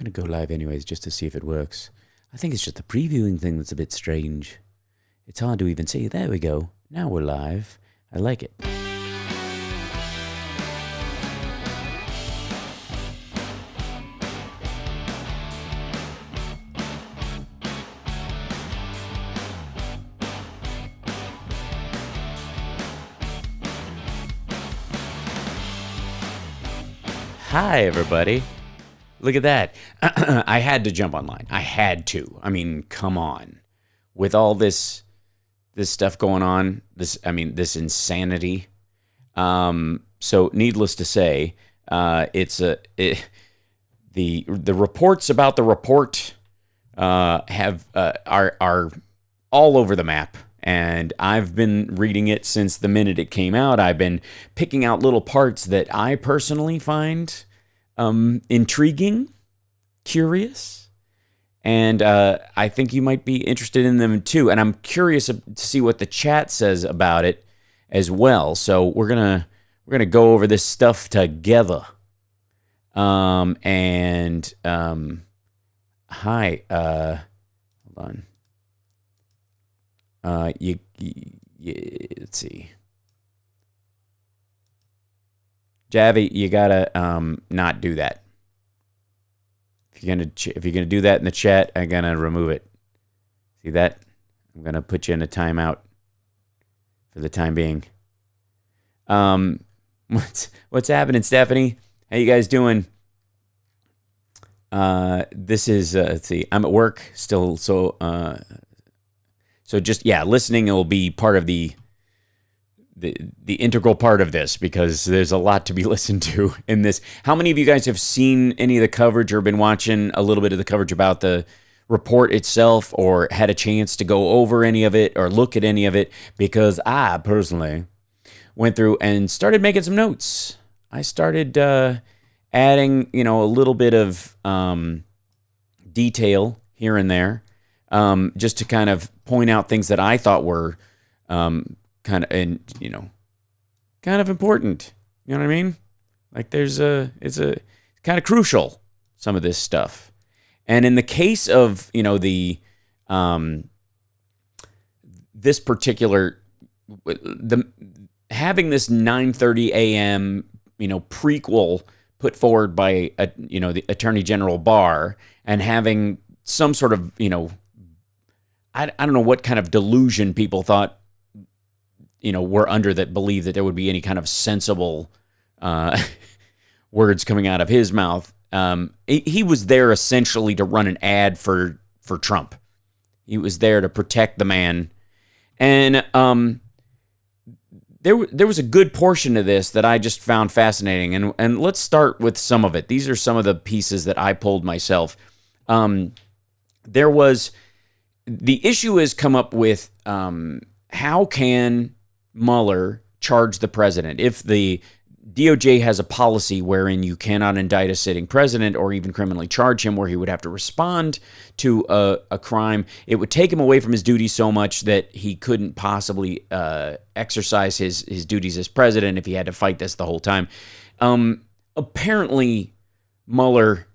going to go live anyways just to see if it works. I think it's just the previewing thing that's a bit strange. It's hard to even see. There we go. Now we're live. I like it. Hi, everybody. Look at that. I had to jump online. I had to. I mean, come on. With all this stuff going on, this insanity. So needless to say, the reports about the report are all over the map. And I've been reading it since the minute it came out. I've been picking out little parts that I personally find intriguing, curious, and I think you might be interested in them too. And I'm curious to see what the chat says about it as well. So we're gonna go over this stuff together. Hi. Hold on. Let's see. Javi, you gotta not do that. If you're gonna do that in the chat, I'm gonna remove it. See that? I'm gonna put you in a timeout for the time being. What's happening, Stephanie? How you guys doing? This is let's see. I'm at work still, so just listening will be part of the integral part of this, because there's a lot to be listened to in this. How many of you guys have seen any of the coverage or been watching a little bit of the coverage about the report itself, or had a chance to go over any of it or look at any of it? Because I personally went through and started making some notes. I started adding, a little bit of detail here and there, just to kind of point out things that I thought were kind of important. You know what I mean? Like it's kind of crucial, some of this stuff. And in the case of, this particular, having this 9:30 a.m., prequel put forward by, the Attorney General Barr, and having some sort of, I don't know what kind of delusion people thought, were under, that believed that there would be any kind of sensible words coming out of his mouth. He was there essentially to run an ad for Trump. He was there to protect the man. And there was a good portion of this that I just found fascinating. And let's start with some of it. These are some of the pieces that I pulled myself. The issue has come up with how can Mueller charge the president if the DOJ has a policy wherein you cannot indict a sitting president or even criminally charge him, where he would have to respond to a crime. It would take him away from his duties so much that he couldn't possibly exercise his duties as president if he had to fight this the whole time. Apparently, Mueller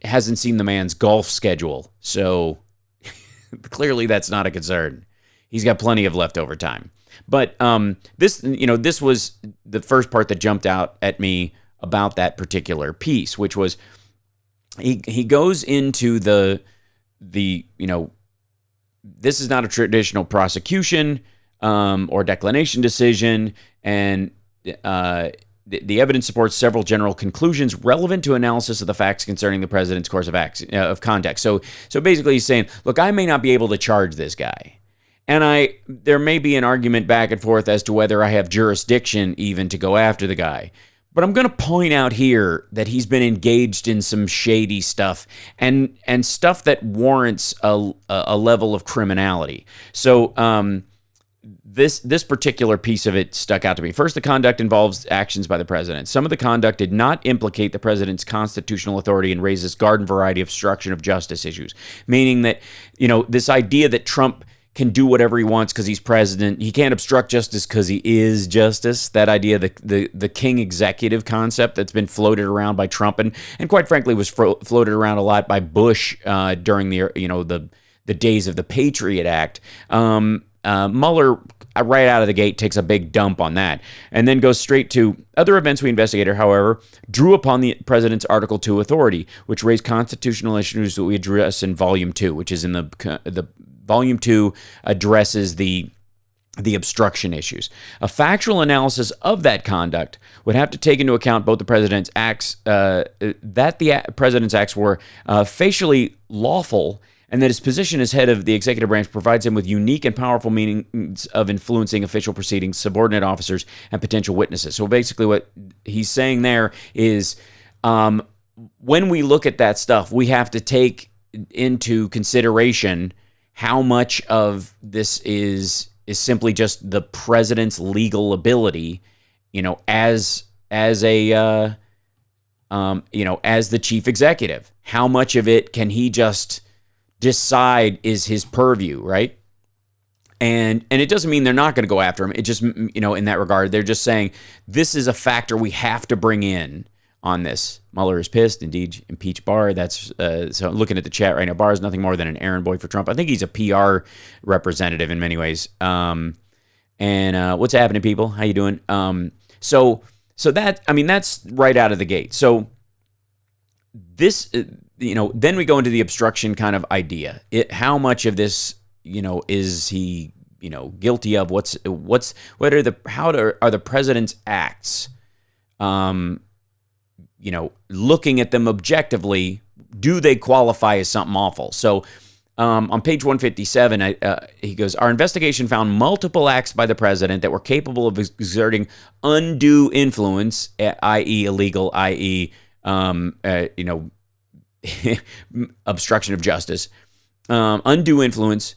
hasn't seen the man's golf schedule, so clearly that's not a concern. He's got plenty of leftover time. But this was the first part that jumped out at me about that particular piece, which was he goes into the this is not a traditional prosecution or declination decision, and the evidence supports several general conclusions relevant to analysis of the facts concerning the president's course of conduct. So basically he's saying, look, I may not be able to charge this guy. And there may be an argument back and forth as to whether I have jurisdiction even to go after the guy. But I'm going to point out here that he's been engaged in some shady stuff and stuff that warrants a level of criminality. So this particular piece of it stuck out to me. First, the conduct involves actions by the president. Some of the conduct did not implicate the president's constitutional authority and raises garden variety obstruction of justice issues, meaning that, this idea that Trump can do whatever he wants because he's president. He can't obstruct justice because he is justice. That idea, the king executive concept that's been floated around by Trump and quite frankly was floated around a lot by Bush during the days of the Patriot Act. Mueller, right out of the gate, takes a big dump on that and then goes straight to other events we investigated, however, drew upon the president's Article 2 authority, which raised constitutional issues that we address in Volume 2, which is in the Volume 2 addresses the obstruction issues. A factual analysis of that conduct would have to take into account both the president's acts, that the president's acts were facially lawful, and that his position as head of the executive branch provides him with unique and powerful means of influencing official proceedings, subordinate officers, and potential witnesses. So basically what he's saying there is when we look at that stuff, we have to take into consideration how much of this is simply just the president's legal ability, as the chief executive. How much of it can he just decide is his purview, right? And it doesn't mean they're not going to go after him. It just, in that regard, they're just saying this is a factor we have to bring in on this. Mueller is pissed. Indeed, impeach Barr. That's so looking at the chat right now. Barr is nothing more than an errand boy for Trump. I think he's a PR representative in many ways. And what's happening, people? How you doing? So that's right out of the gate. So this, then we go into the obstruction kind of idea. How much of this, is he, guilty of? How are the president's acts? Looking at them objectively, do they qualify as something awful? So on page 157, he goes, our investigation found multiple acts by the president that were capable of exerting undue influence, i.e. illegal, i.e. Obstruction of justice, undue influence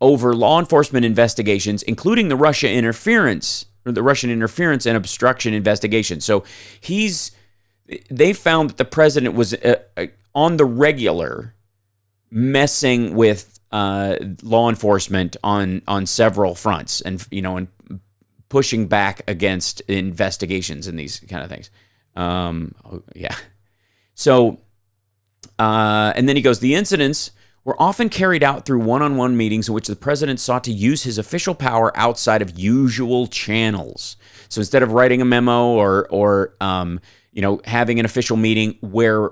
over law enforcement investigations, including the Russian interference and obstruction investigation. So they found that the president was on the regular messing with law enforcement on several fronts, and and pushing back against investigations and these kind of things. So, and then he goes, the incidents were often carried out through one-on-one meetings in which the president sought to use his official power outside of usual channels. So instead of writing a memo or having an official meeting where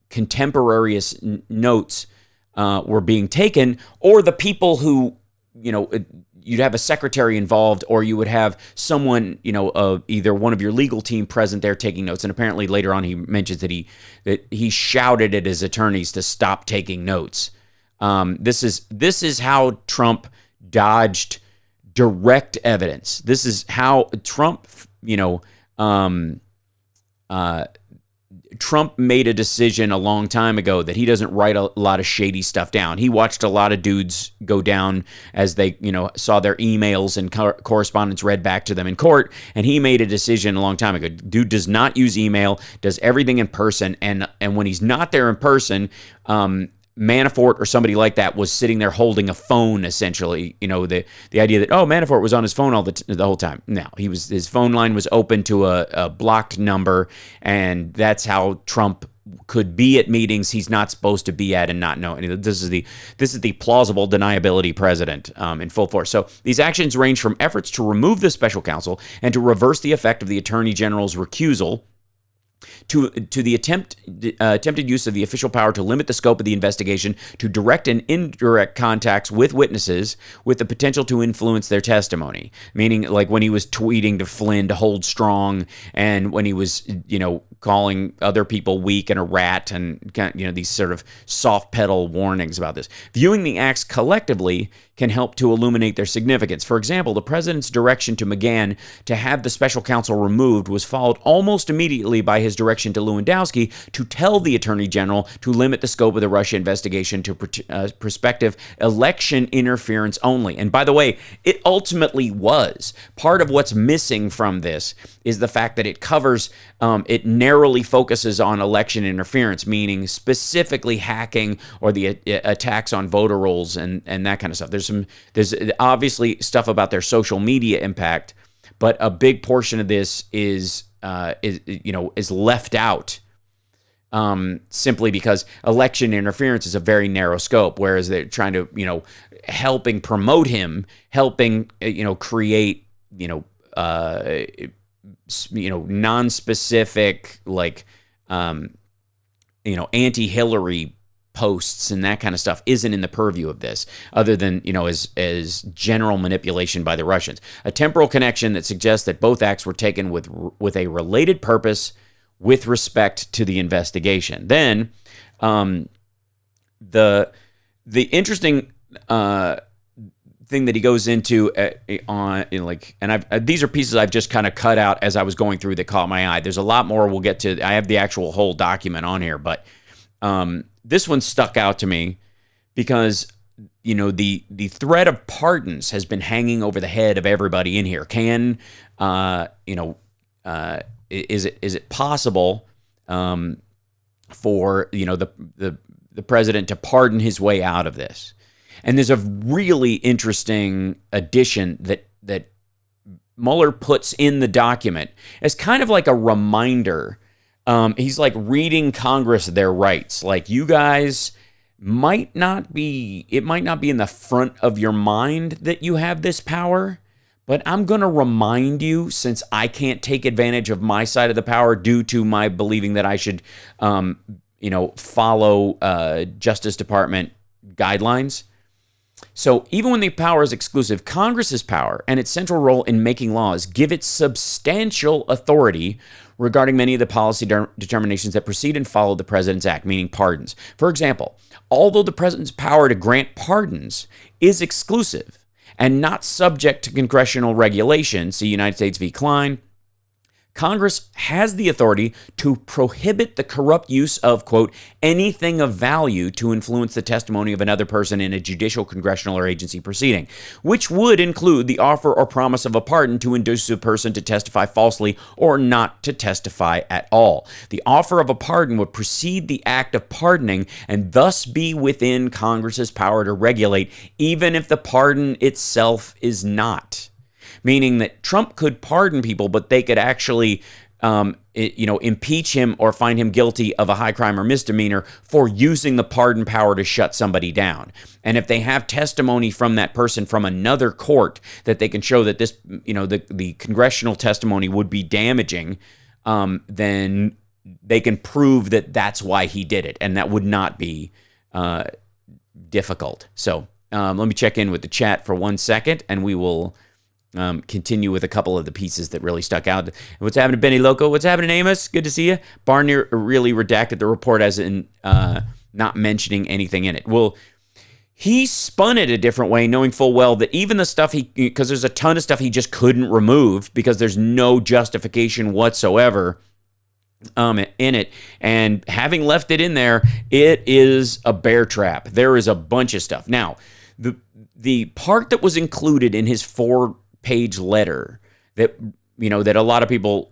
contemporaneous notes were being taken, or the people who, you'd have a secretary involved, or you would have someone, either one of your legal team present there taking notes. And apparently later on he mentions that he shouted at his attorneys to stop taking notes. This is how Trump dodged direct evidence. This is how Trump, Trump made a decision a long time ago that he doesn't write a lot of shady stuff down. He watched a lot of dudes go down as they, saw their emails and correspondence read back to them in court, and he made a decision a long time ago. Dude does not use email, does everything in person, and when he's not there in person, Manafort or somebody like that was sitting there holding a phone, essentially. The idea that, Manafort was on his phone the whole time. No, his phone line was open to a blocked number, and that's how Trump could be at meetings he's not supposed to be at and not know. This is the plausible deniability president in full force. So these actions range from efforts to remove the special counsel and to reverse the effect of the attorney general's recusal, to the attempted use of the official power to limit the scope of the investigation to direct and indirect contacts with witnesses with the potential to influence their testimony. Meaning, like when he was tweeting to Flynn to hold strong, and when he was, calling other people weak and a rat, and these sort of soft pedal warnings about this. Viewing the acts collectively can help to illuminate their significance. For example, the president's direction to McGahn to have the special counsel removed was followed almost immediately by his direction to Lewandowski to tell the attorney general to limit the scope of the Russia investigation to prospective election interference only. And by the way, it ultimately was. Part of what's missing from this is the fact that it covers, it narrowly focuses on election interference, meaning specifically hacking or the attacks on voter rolls and that kind of stuff. There's there's obviously stuff about their social media impact, but a big portion of this is left out. Simply because election interference is a very narrow scope, whereas they're trying to, helping promote him, helping, create, non-specific, like, anti-Hillary posts and that kind of stuff isn't in the purview of this, other than, as general manipulation by the Russians. A temporal connection that suggests that both acts were taken with a related purpose with respect to the investigation. Then, the interesting thing that he goes into these are pieces I've just kind of cut out as I was going through that caught my eye. There's a lot more we'll get to. I have the actual whole document on here, but this one stuck out to me because the threat of pardons has been hanging over the head of everybody in here. Is it possible for the president to pardon his way out of this? And there's a really interesting addition that Mueller puts in the document as kind of like a reminder. He's like reading Congress their rights. Like, you guys might not be in the front of your mind that you have this power, but I'm going to remind you, since I can't take advantage of my side of the power due to my believing that I should, follow Justice Department guidelines. So even when the power is exclusive, Congress's power and its central role in making laws give it substantial authority regarding many of the policy determinations that precede and follow the President's Act, meaning pardons. For example, although the President's power to grant pardons is exclusive and not subject to congressional regulation, see United States v. Klein, Congress has the authority to prohibit the corrupt use of, quote, anything of value to influence the testimony of another person in a judicial, congressional, or agency proceeding, which would include the offer or promise of a pardon to induce a person to testify falsely or not to testify at all. The offer of a pardon would precede the act of pardoning and thus be within Congress's power to regulate, even if the pardon itself is not. Meaning that Trump could pardon people, but they could actually, impeach him or find him guilty of a high crime or misdemeanor for using the pardon power to shut somebody down. And if they have testimony from that person from another court that they can show that this, the congressional testimony would be damaging, then they can prove that that's why he did it, and that would not be difficult. So let me check in with the chat for 1 second, and we will continue with a couple of the pieces that really stuck out. What's happening, Benny Loco? What's happening, Amos? Good to see you. Barnier really redacted the report as in not mentioning anything in it. Well, he spun it a different way, knowing full well that even the stuff because there's a ton of stuff he just couldn't remove because there's no justification whatsoever in it, and having left it in there, it is a bear trap. There is a bunch of stuff. Now, the part that was included in his 4-page letter that a lot of people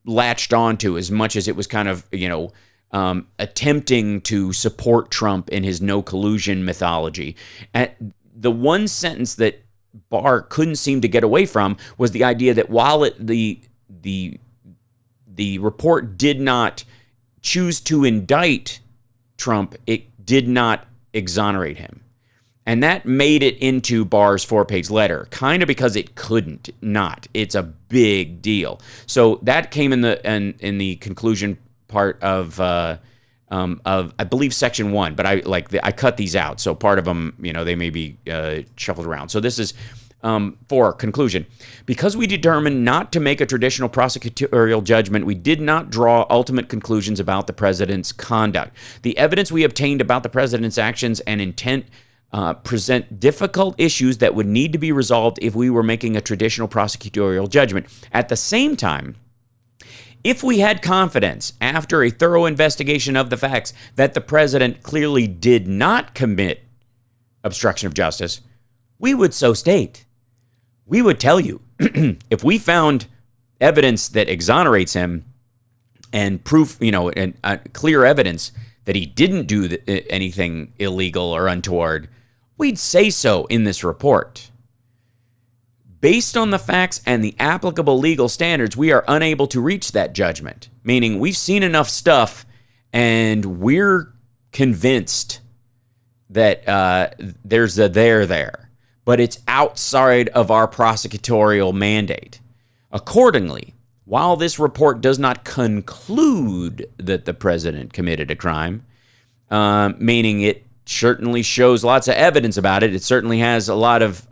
latched onto, as much as it was kind of attempting to support Trump in his no collusion mythology. The one sentence that Barr couldn't seem to get away from was the idea that while the report did not choose to indict Trump, it did not exonerate him. And that made it into Barr's 4-page letter, kind of because it couldn't not. It's a big deal. So that came in the conclusion part of I believe section 1, but I cut these out, so part of them they may be shuffled around. So this is for conclusion. Because we determined not to make a traditional prosecutorial judgment, we did not draw ultimate conclusions about the president's conduct. The evidence we obtained about the president's actions and intent present difficult issues that would need to be resolved if we were making a traditional prosecutorial judgment. At the same time, if we had confidence after a thorough investigation of the facts that the president clearly did not commit obstruction of justice, we would so state. We would tell you, if we found evidence that exonerates him and proof, and clear evidence that he didn't do anything illegal or untoward, we'd say so in this report. Based on the facts and the applicable legal standards, we are unable to reach that judgment, meaning we've seen enough stuff and we're convinced that there's a there, but it's outside of our prosecutorial mandate. Accordingly, while this report does not conclude that the president committed a crime, meaning it certainly shows lots of evidence about it. It certainly has a lot of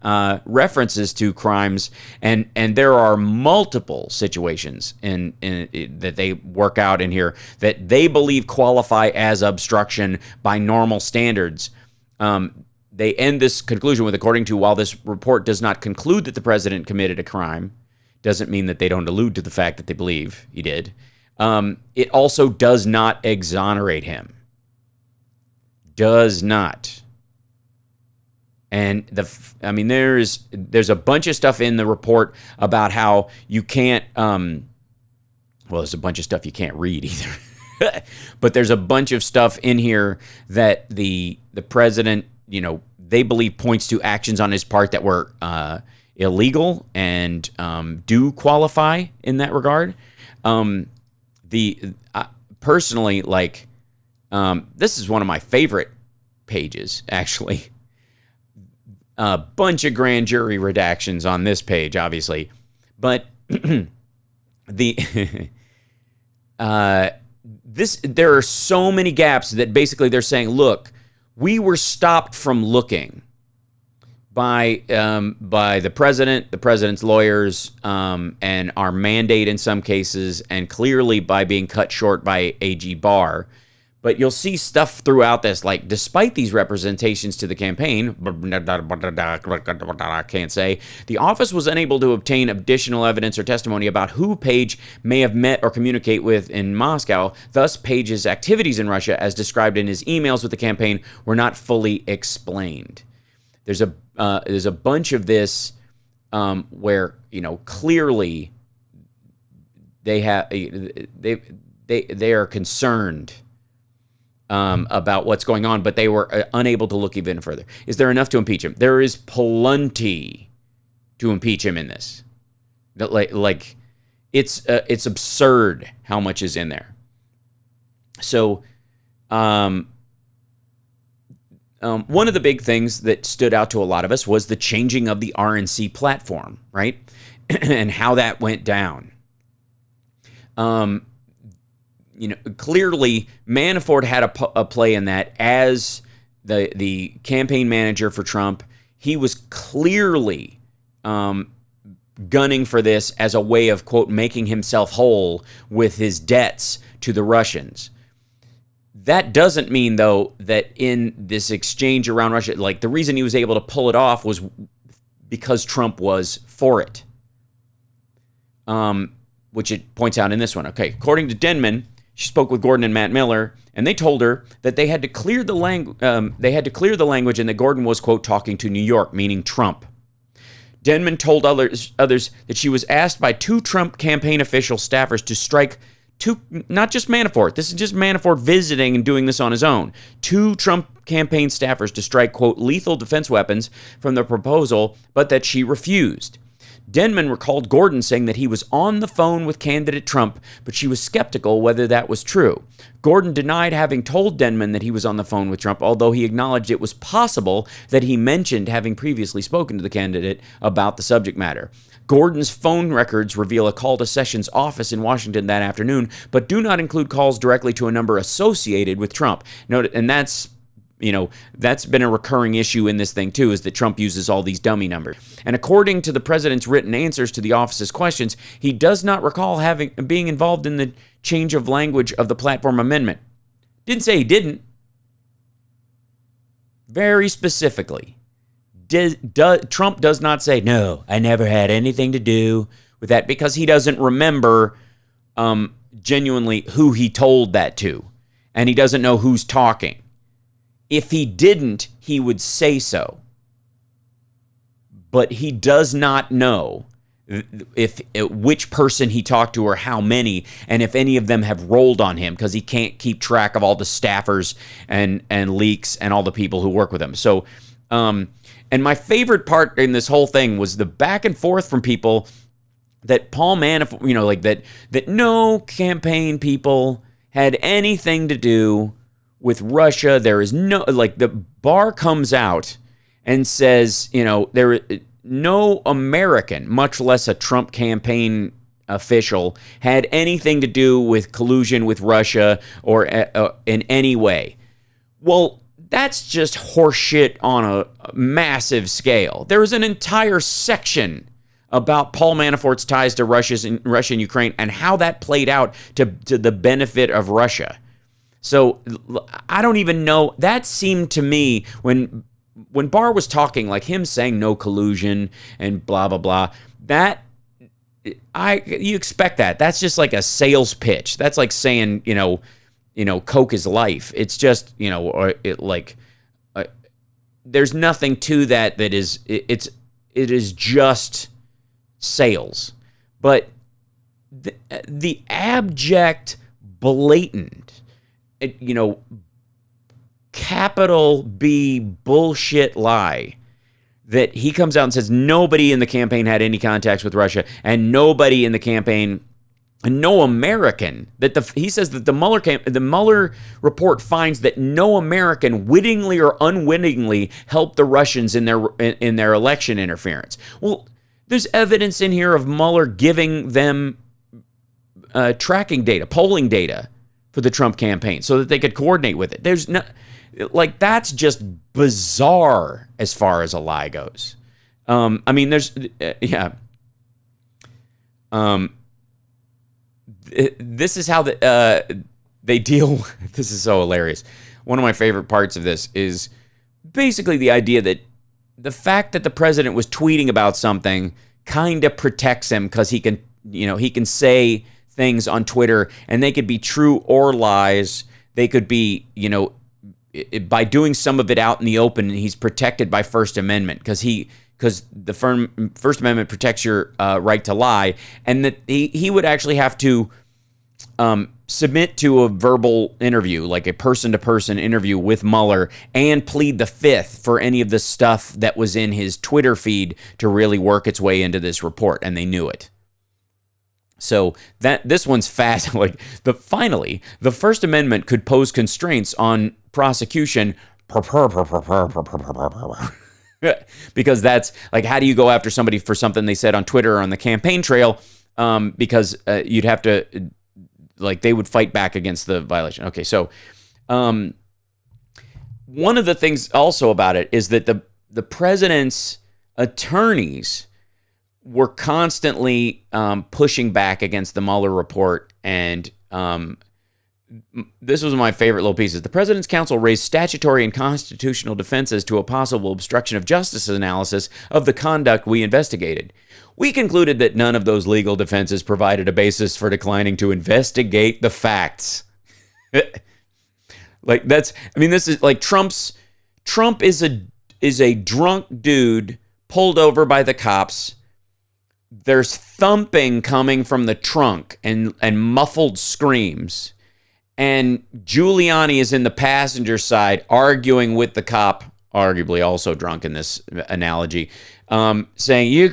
references to crimes, and there are multiple situations in that they work out in here that they believe qualify as obstruction by normal standards. They end this conclusion with, according to, while this report does not conclude that the president committed a crime, doesn't mean that they don't allude to the fact that they believe he did. It also does not exonerate him. Does not. And there's a bunch of stuff in the report about how you can't, well, there's a bunch of stuff you can't read either. But there's a bunch of stuff in here that the president, they believe points to actions on his part that were illegal and do qualify in that regard. Personally, this is one of my favorite pages, actually. A bunch of grand jury redactions on this page, obviously. But there are so many gaps that basically they're saying, look, we were stopped from looking by the president, the president's lawyers, and our mandate in some cases, and clearly by being cut short by AG Barr. But you'll see stuff throughout this, like, despite these representations to the campaign, I can't say, the office was unable to obtain additional evidence or testimony about who Page may have met or communicate with in Moscow. Thus, Page's activities in Russia, as described in his emails with the campaign, were not fully explained. There's a bunch of this where, clearly they are concerned about what's going on, but they were unable to look even further. Is there enough to impeach him? There is plenty to impeach him in this. It's absurd how much is in there. So, one of the big things that stood out to a lot of us was the changing of the RNC platform, right? And how that went down. Clearly Manafort had a play in that as the campaign manager for Trump. He was clearly gunning for this as a way of, quote, making himself whole with his debts to the Russians. That doesn't mean, though, that in this exchange around Russia, the reason he was able to pull it off was because Trump was for it, which it points out in this one. Okay, according to Denman, she spoke with Gordon and Matt Mueller, and they told her that they had to clear the language. And that Gordon was, quote, talking to New York, meaning Trump. Denman told others that she was asked by two Trump campaign official staffers to strike two, not just Manafort. This is just Manafort visiting and doing this on his own. Two Trump campaign staffers to strike, quote, lethal defense weapons from the proposal, but that she refused. Denman recalled Gordon saying that he was on the phone with candidate Trump, but she was skeptical whether that was true. Gordon denied having told Denman that he was on the phone with Trump, although he acknowledged it was possible that he mentioned having previously spoken to the candidate about the subject matter. Gordon's phone records reveal a call to Sessions' office in Washington that afternoon, but do not include calls directly to a number associated with Trump. Note, and that's been a recurring issue in this thing too, is that Trump uses all these dummy numbers. And according to the president's written answers to the office's questions, he does not recall being involved in the change of language of the platform amendment. Didn't say he didn't. Very specifically. Trump does not say, no, I never had anything to do with that, because he doesn't remember genuinely who he told that to. And he doesn't know who's talking. If he didn't, he would say so. But he does not know which person he talked to or how many, and if any of them have rolled on him, because he can't keep track of all the staffers and leaks and all the people who work with him. So And my favorite part in this whole thing was the back and forth from people that Paul Manafort, like that no campaign people had anything to do with Russia. There is no, like, the Barr comes out and says, there no American, much less a Trump campaign official, had anything to do with collusion with Russia or in any way. Well, that's just horseshit on a massive scale. There is an entire section about Paul Manafort's ties to Russia and Ukraine and how that played out to the benefit of Russia. So I don't even know. That seemed to me, when Barr was talking, like him saying no collusion and blah, blah, blah, that you expect that. That's just like a sales pitch. That's like saying, Coke is life. It's just, there's nothing to that is, it is just sales. But the abject, blatant, capital B bullshit lie that he comes out and says nobody in the campaign had any contacts with Russia, and nobody in the campaign, no American, he says that the Mueller report finds that no American wittingly or unwittingly helped the Russians in their election interference. Well, there's evidence in here of Mueller giving them tracking data, polling data for the Trump campaign so that they could coordinate with it. There's no, that's just bizarre as far as a lie goes. There's, this is how they deal. This is so hilarious. One of my favorite parts of this is basically the idea that the fact that the president was tweeting about something kind of protects him, because he can say things on Twitter and they could be true or lies. They could be, by doing some of it out in the open, he's protected by First Amendment because the First Amendment protects your right to lie, and that he would actually have to submit to a verbal interview, like a person-to-person interview with Mueller, and plead the fifth for any of the stuff that was in his Twitter feed to really work its way into this report, and they knew it. So this one's fast. Finally, the First Amendment could pose constraints on prosecution. Because that's like, how do you go after somebody for something they said on Twitter or on the campaign trail? Because you'd have to, they would fight back against the violation. Okay, so one of the things also about it is that the president's attorneys were constantly pushing back against the Mueller report, and this was my favorite little pieces. The President's Counsel raised statutory and constitutional defenses to a possible obstruction of justice analysis of the conduct we investigated. We concluded that none of those legal defenses provided a basis for declining to investigate the facts. This is like Trump is a drunk dude pulled over by the cops. There's thumping coming from the trunk and muffled screams. And Giuliani is in the passenger side arguing with the cop, arguably also drunk in this analogy, saying, you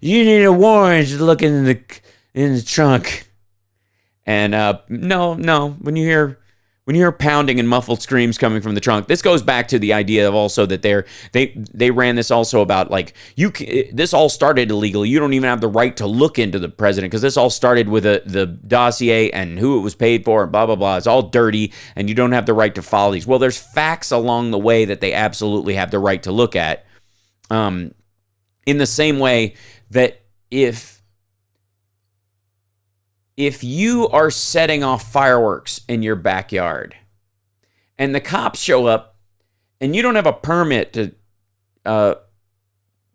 need a warrant to look in the trunk. And no, when you hear pounding and muffled screams coming from the trunk, this goes back to the idea of also that they ran this also about this all started illegally. You don't even have the right to look into the president because this all started with the dossier and who it was paid for and blah, blah, blah. It's all dirty and you don't have the right to follow these. Well, there's facts along the way that they absolutely have the right to look at. In the same way that if you are setting off fireworks in your backyard and the cops show up and you don't have a permit to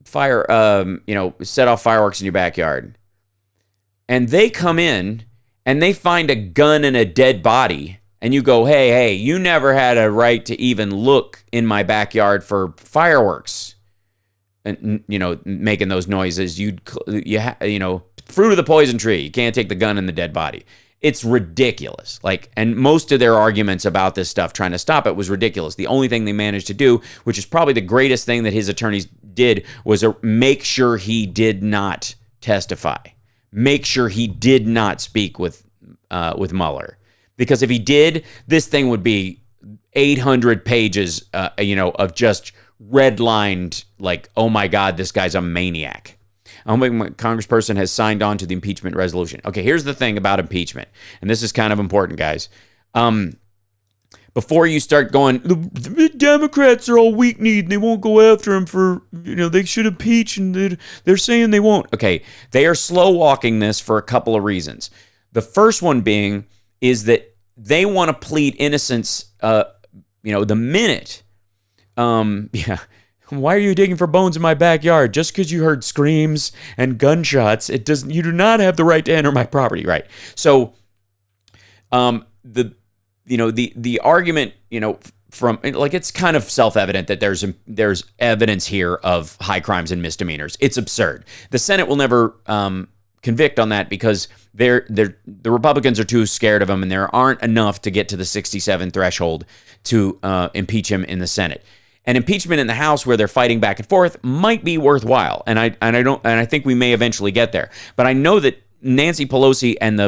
set off fireworks in your backyard, and they come in and they find a gun and a dead body, and you go, hey, you never had a right to even look in my backyard for fireworks, and making those noises, fruit of the poison tree. You can't take the gun and the dead body. It's ridiculous. Like, and most of their arguments about this stuff trying to stop it was ridiculous. The only thing they managed to do, which is probably the greatest thing that his attorneys did, was make sure he did not testify. Make sure he did not speak with Mueller. Because if he did, this thing would be 800 pages, of just redlined, like, oh my God, this guy's a maniac. I hope my congressperson has signed on to the impeachment resolution. Okay, here's the thing about impeachment, and this is kind of important, guys. Before you start going, the Democrats are all weak-kneed, and they won't go after him for, they should impeach, and they're saying they won't. Okay, they are slow-walking this for a couple of reasons. The first one being is that they want to plead innocence, the minute, why are you digging for bones in my backyard? Just because you heard screams and gunshots, you do not have the right to enter my property, right? So, the argument, from, like, it's kind of self-evident that there's evidence here of high crimes and misdemeanors. It's absurd. The Senate will never convict on that because the Republicans are too scared of him, and there aren't enough to get to the 67 threshold to impeach him in the Senate. And impeachment in the House, where they're fighting back and forth, might be worthwhile, and I think we may eventually get there. But I know that Nancy Pelosi and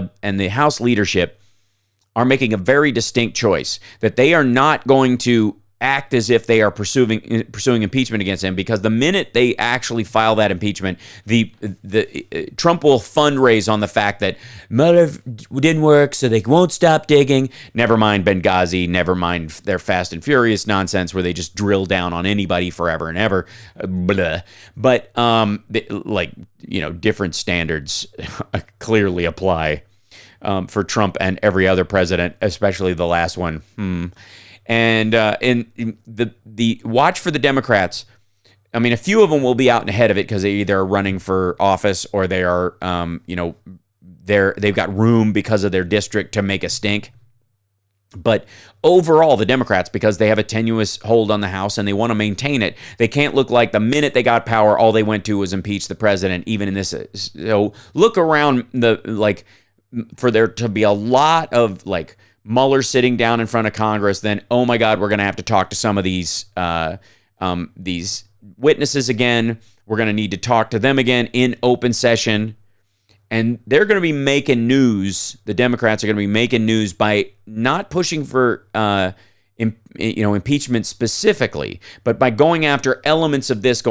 the House leadership are making a very distinct choice that they are not going to act as if they are pursuing impeachment against him, because the minute they actually file that impeachment, the Trump will fundraise on the fact that Mueller didn't work, so they won't stop digging. Never mind Benghazi, never mind their Fast and Furious nonsense where they just drill down on anybody forever and ever. Blah. But different standards clearly apply for Trump and every other president, especially the last one. And in the watch for the Democrats, I mean, a few of them will be out and ahead of it because they either are running for office or they are, they've got room because of their district to make a stink. But overall, the Democrats, because they have a tenuous hold on the House and they want to maintain it, they can't look like the minute they got power, all they went to was impeach the president, even in this. So look around for there to be a lot of Mueller sitting down in front of Congress, then, oh my God, we're going to have to talk to some of these witnesses again. We're going to need to talk to them again in open session. And they're going to be making news. The Democrats are going to be making news by not pushing for impeachment specifically, but by going after elements of this,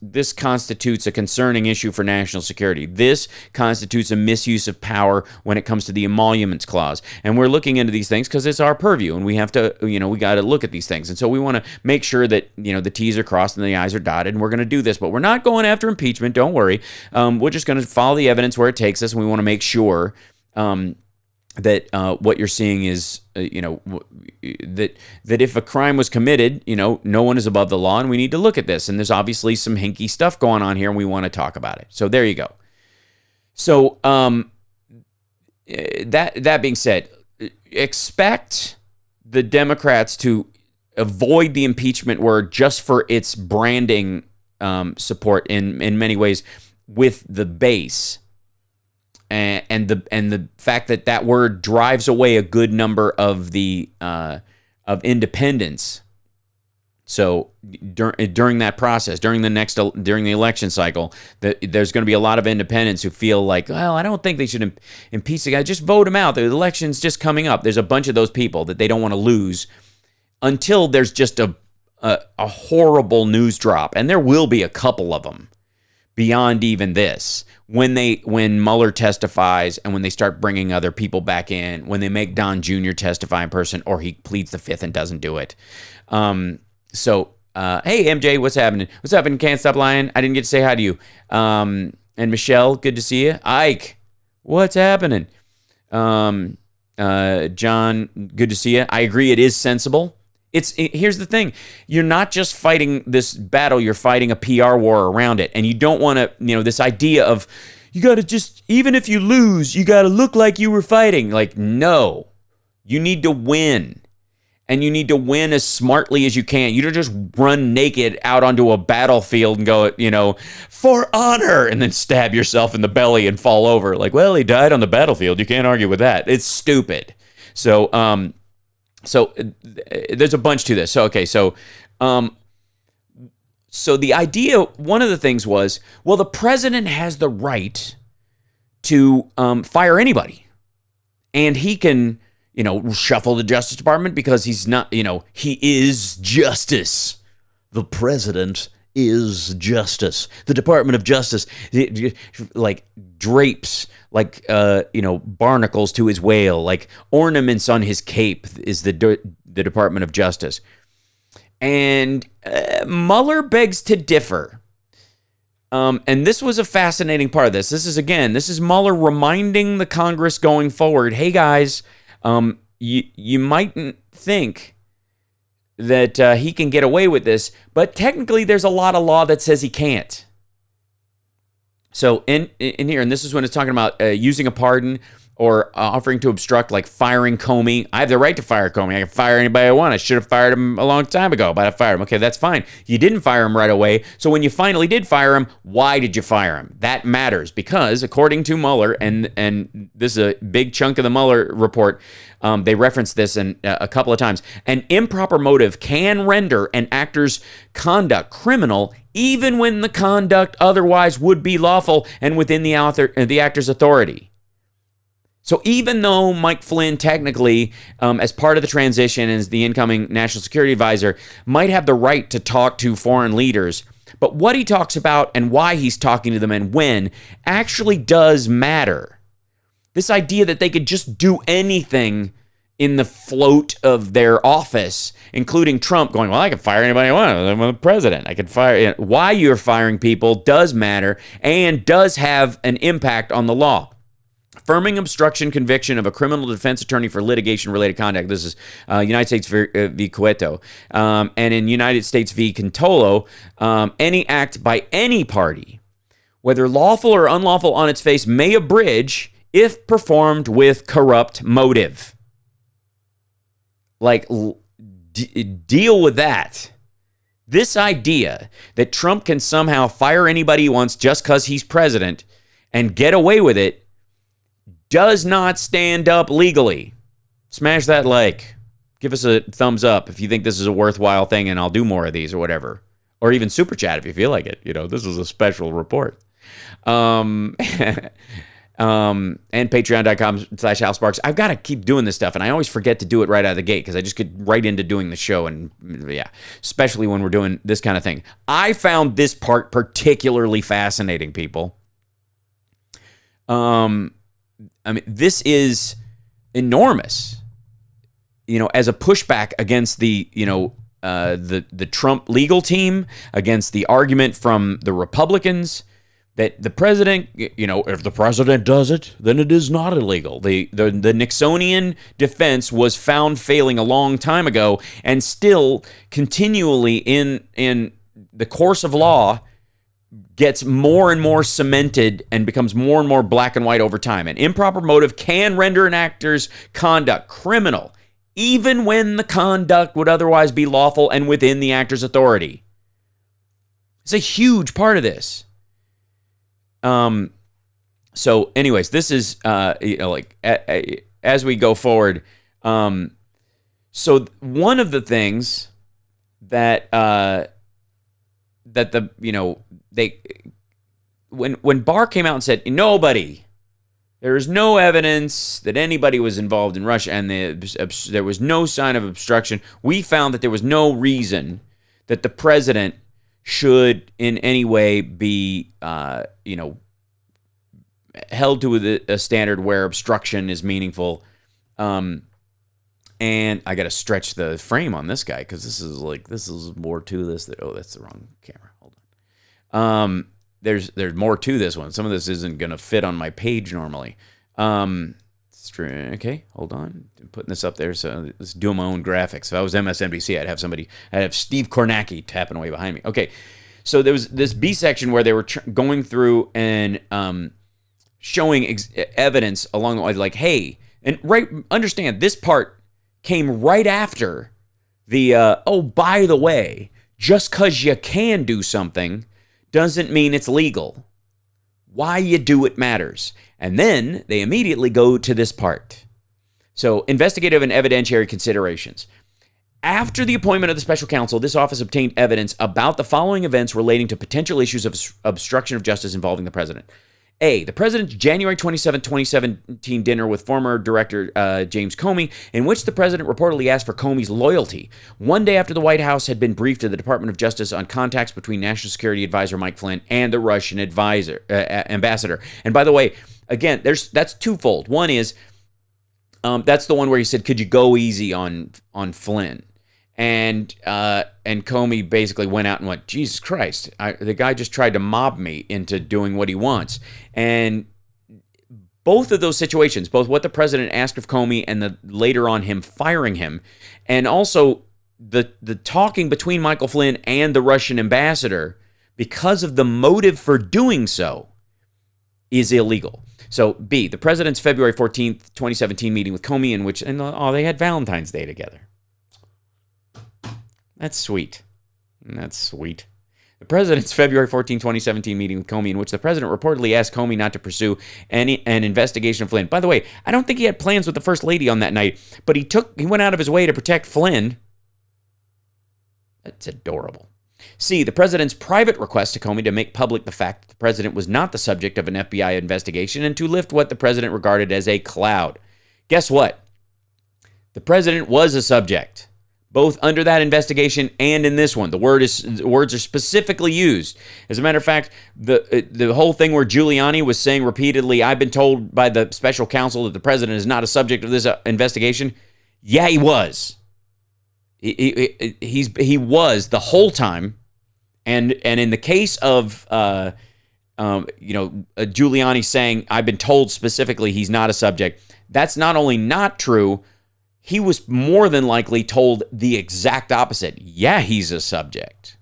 this constitutes a concerning issue for national security. This constitutes a misuse of power when it comes to the emoluments clause. And we're looking into these things because it's our purview, and we have to, we got to look at these things. And so we want to make sure that, the T's are crossed and the I's are dotted, and we're going to do this, but we're not going after impeachment. Don't worry. We're just going to follow the evidence where it takes us, and we want to make sure, that what you're seeing is, that if a crime was committed, no one is above the law, and we need to look at this. And there's obviously some hinky stuff going on here, and we want to talk about it. So there you go. So that being said, expect the Democrats to avoid the impeachment word just for its branding support in many ways with the base. And the fact that word drives away a good number of the of independents. So during that process, during the election cycle, there's going to be a lot of independents who feel like, well, I don't think they should impeach the guy. Just vote him out. The election's just coming up. There's a bunch of those people that they don't want to lose until there's just a horrible news drop, and there will be a couple of them beyond even this. When Mueller testifies and when they start bringing other people back in, when they make Don Jr. testify in person, or he pleads the fifth and doesn't do it. Hey, MJ, what's happening? What's happening? Can't Stop Lying. I didn't get to say hi to you. And Michelle, good to see you. Ike, what's happening? John, good to see you. I agree, it is sensible. Here's the thing. You're not just fighting this battle, you're fighting a PR war around it. And you don't want to, this idea of, you got to just, even if you lose, you got to look like you were fighting. No, you need to win. and you need to win as smartly as you can. You don't just run naked out onto a battlefield and go, for honor, and then stab yourself in the belly and fall over. Like, well, he died on the battlefield. You can't argue with that. It's stupid. So there's a bunch to this. So the idea, one of the things was, well, the president has the right to fire anybody, and he can, shuffle the Justice Department because he's not, he is justice. The president is justice. The Department of Justice, like drapes, like, barnacles to his whale, like ornaments on his cape is the Department of Justice. And Mueller begs to differ. And this was a fascinating part of this. This is Mueller reminding the Congress going forward, hey guys, you mightn't think that he can get away with this, but technically there's a lot of law that says he can't. So in here, and this is when it's talking about using a pardon or offering to obstruct, like firing Comey. I have the right to fire Comey. I can fire anybody I want. I should have fired him a long time ago, but I fired him. Okay, that's fine. You didn't fire him right away. So when you finally did fire him, why did you fire him? That matters because according to Mueller, and this is a big chunk of the Mueller report, they reference this in a couple of times, an improper motive can render an actor's conduct criminal even when the conduct otherwise would be lawful and within the actor's authority. So even though Mike Flynn technically, as part of the transition as the incoming national security advisor, might have the right to talk to foreign leaders, but what he talks about and why he's talking to them and when actually does matter. This idea that they could just do anything in the float of their office, including Trump going, well, I can fire anybody I want. I'm the president. I can fire. Why you're firing people does matter and does have an impact on the law. Affirming obstruction conviction of a criminal defense attorney for litigation-related conduct. This is United States v. Cueto. And in United States v. Cantolo, any act by any party, whether lawful or unlawful on its face, may abridge if performed with corrupt motive. Like, deal with that. This idea that Trump can somehow fire anybody he wants just because he's president and get away with it does not stand up legally. Smash that like. Give us a thumbs up if you think this is a worthwhile thing, and I'll do more of these or whatever. Or even super chat if you feel like it. This is a special report. And patreon.com/HalSparks. I've got to keep doing this stuff, and I always forget to do it right out of the gate because I just get right into doing the show, and yeah, especially when we're doing this kind of thing. I found this part particularly fascinating, people. This is enormous, as a pushback against the Trump legal team, against the argument from the Republicans that the president, if the president does it, then it is not illegal. The Nixonian defense was found failing a long time ago, and still continually in the course of law gets more and more cemented and becomes more and more black and white over time. An improper motive can render an actor's conduct criminal, even when the conduct would otherwise be lawful and within the actor's authority. It's a huge part of this. So anyways, this is, as we go forward. So one of the things that, when Barr came out and said, there is no evidence that anybody was involved in Russia, and there was no sign of obstruction, we found that there was no reason that the president should in any way be, held to a standard where obstruction is meaningful. And I got to stretch the frame on this guy because this is more to this. That's the wrong camera. Hold on. There's more to this one. Some of this isn't going to fit on my page normally. Okay, hold on. I'm putting this up there, so let's do my own graphics. If I was MSNBC, I'd have Steve Kornacki tapping away behind me. Okay, so there was this B section where they were going through and showing evidence along the way, like, hey, and right, understand this part came right after oh, by the way, just because you can do something doesn't mean it's legal. Why you do it matters. And then they immediately go to this part. So, investigative and evidentiary considerations. After the appointment of the special counsel, this office obtained evidence about the following events relating to potential issues of obstruction of justice involving the president. A, the president's January 27, 2017 dinner with former director James Comey, in which the president reportedly asked for Comey's loyalty. One day after the White House had been briefed to the Department of Justice on contacts between National Security Advisor Mike Flynn and the Russian ambassador. And by the way, again, that's twofold. One is, that's the one where he said, could you go easy on Flynn? And Comey basically went out and went, Jesus Christ, the guy just tried to mob me into doing what he wants. And both of those situations, both what the president asked of Comey and the later on him firing him, and also the talking between Michael Flynn and the Russian ambassador, because of the motive for doing so, is illegal. So B, the president's February 14th, 2017 meeting with Comey in which, they had Valentine's Day together. That's sweet. That's sweet. The president's February 14, 2017 meeting with Comey in which the president reportedly asked Comey not to pursue an investigation of Flynn. By the way, I don't think he had plans with the first lady on that night, but he went out of his way to protect Flynn. That's adorable. C, the president's private request to Comey to make public the fact that the president was not the subject of an FBI investigation and to lift what the president regarded as a cloud. Guess what? The president was a subject, both under that investigation and in this one. The words are specifically used. As a matter of fact, the whole thing where Giuliani was saying repeatedly, I've been told by the special counsel that the president is not a subject of this investigation. Yeah, he was. He was the whole time. And in the case of Giuliani saying, I've been told specifically he's not a subject, that's not only not true, he was more than likely told the exact opposite. Yeah, he's a subject.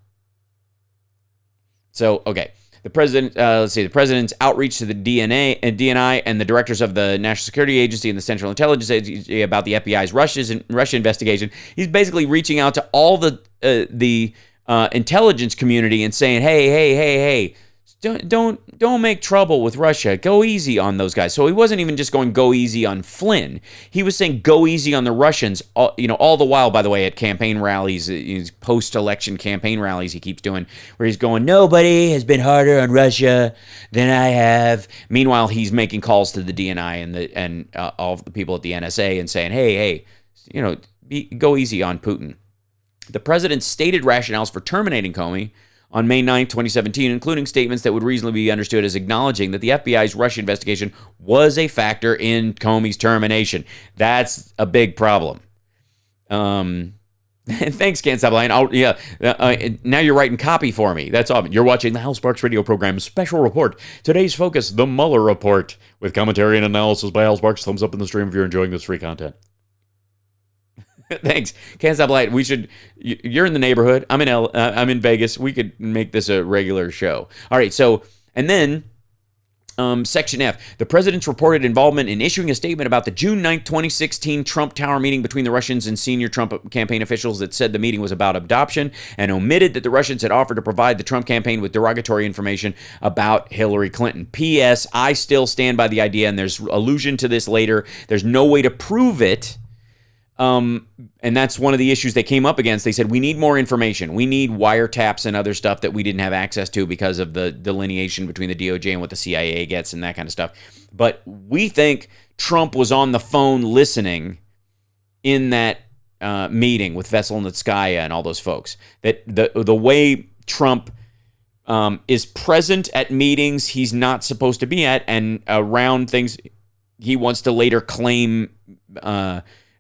So, okay. The president, the president's outreach to the DNI and the directors of the National Security Agency and the Central Intelligence Agency about the FBI's Russia investigation. He's basically reaching out to all the intelligence community and saying, hey, don't make trouble with Russia. Go easy on those guys. So he wasn't even just going go easy on Flynn. He was saying go easy on the Russians. All the while, by the way, at campaign rallies, post-election campaigh rallies, he keeps doing where he's going, nobody has been harder on Russia than I have. Meanwhile, he's making calls to the DNI and all of the people at the NSA and saying, hey, go easy on Putin. The president's stated rationales for terminating Comey on May 9, 2017, including statements that would reasonably be understood as acknowledging that the FBI's Russia investigation was a factor in Comey's termination. That's a big problem. Thanks, Can't Stop Lying. Now you're writing copy for me. That's awesome. You're watching the Hal Sparks Radio Program Special Report. Today's focus, the Mueller Report, with commentary and analysis by Hal Sparks. Thumbs up in the stream if you're enjoying this free content. Thanks. Can't Stop Light. You're in the neighborhood. I'm in Vegas. We could make this a regular show. All right. So, and then Section F, the president's reported involvement in issuing a statement about the June 9th, 2016 Trump Tower meeting between the Russians and senior Trump campaign officials that said the meeting was about adoption and omitted that the Russians had offered to provide the Trump campaign with derogatory information about Hillary Clinton. P.S. I still stand by the idea, and there's allusion to this later. There's no way to prove it. And that's one of the issues they came up against. They said, we need more information. We need wiretaps and other stuff that we didn't have access to because of the delineation between the DOJ and what the CIA gets and that kind of stuff. But we think Trump was on the phone listening in that meeting with Veselnitskaya and all those folks. That the way Trump is present at meetings he's not supposed to be at and around things he wants to later claim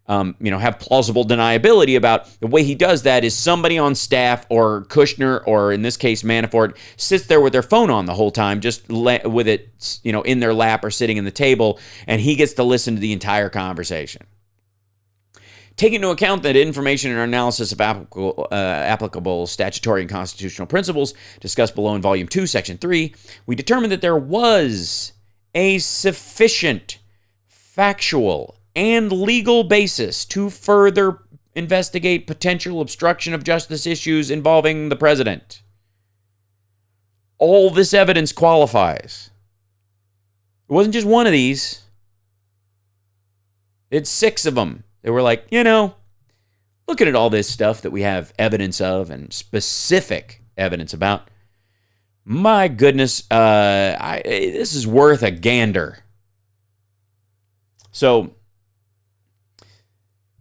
have plausible deniability about. The way he does that is somebody on staff or Kushner or in this case Manafort sits there with their phone on the whole time, just with it, in their lap or sitting in the table, and he gets to listen to the entire conversation. Taking into account that information and analysis of applicable statutory and constitutional principles discussed below in Volume 2, Section 3, we determined that there was a sufficient factual and legal basis to further investigate potential obstruction of justice issues involving the president. All this evidence qualifies. It wasn't just one of these. It's 6 of them. They were like, looking at all this stuff that we have evidence of and specific evidence about, my goodness, this is worth a gander. So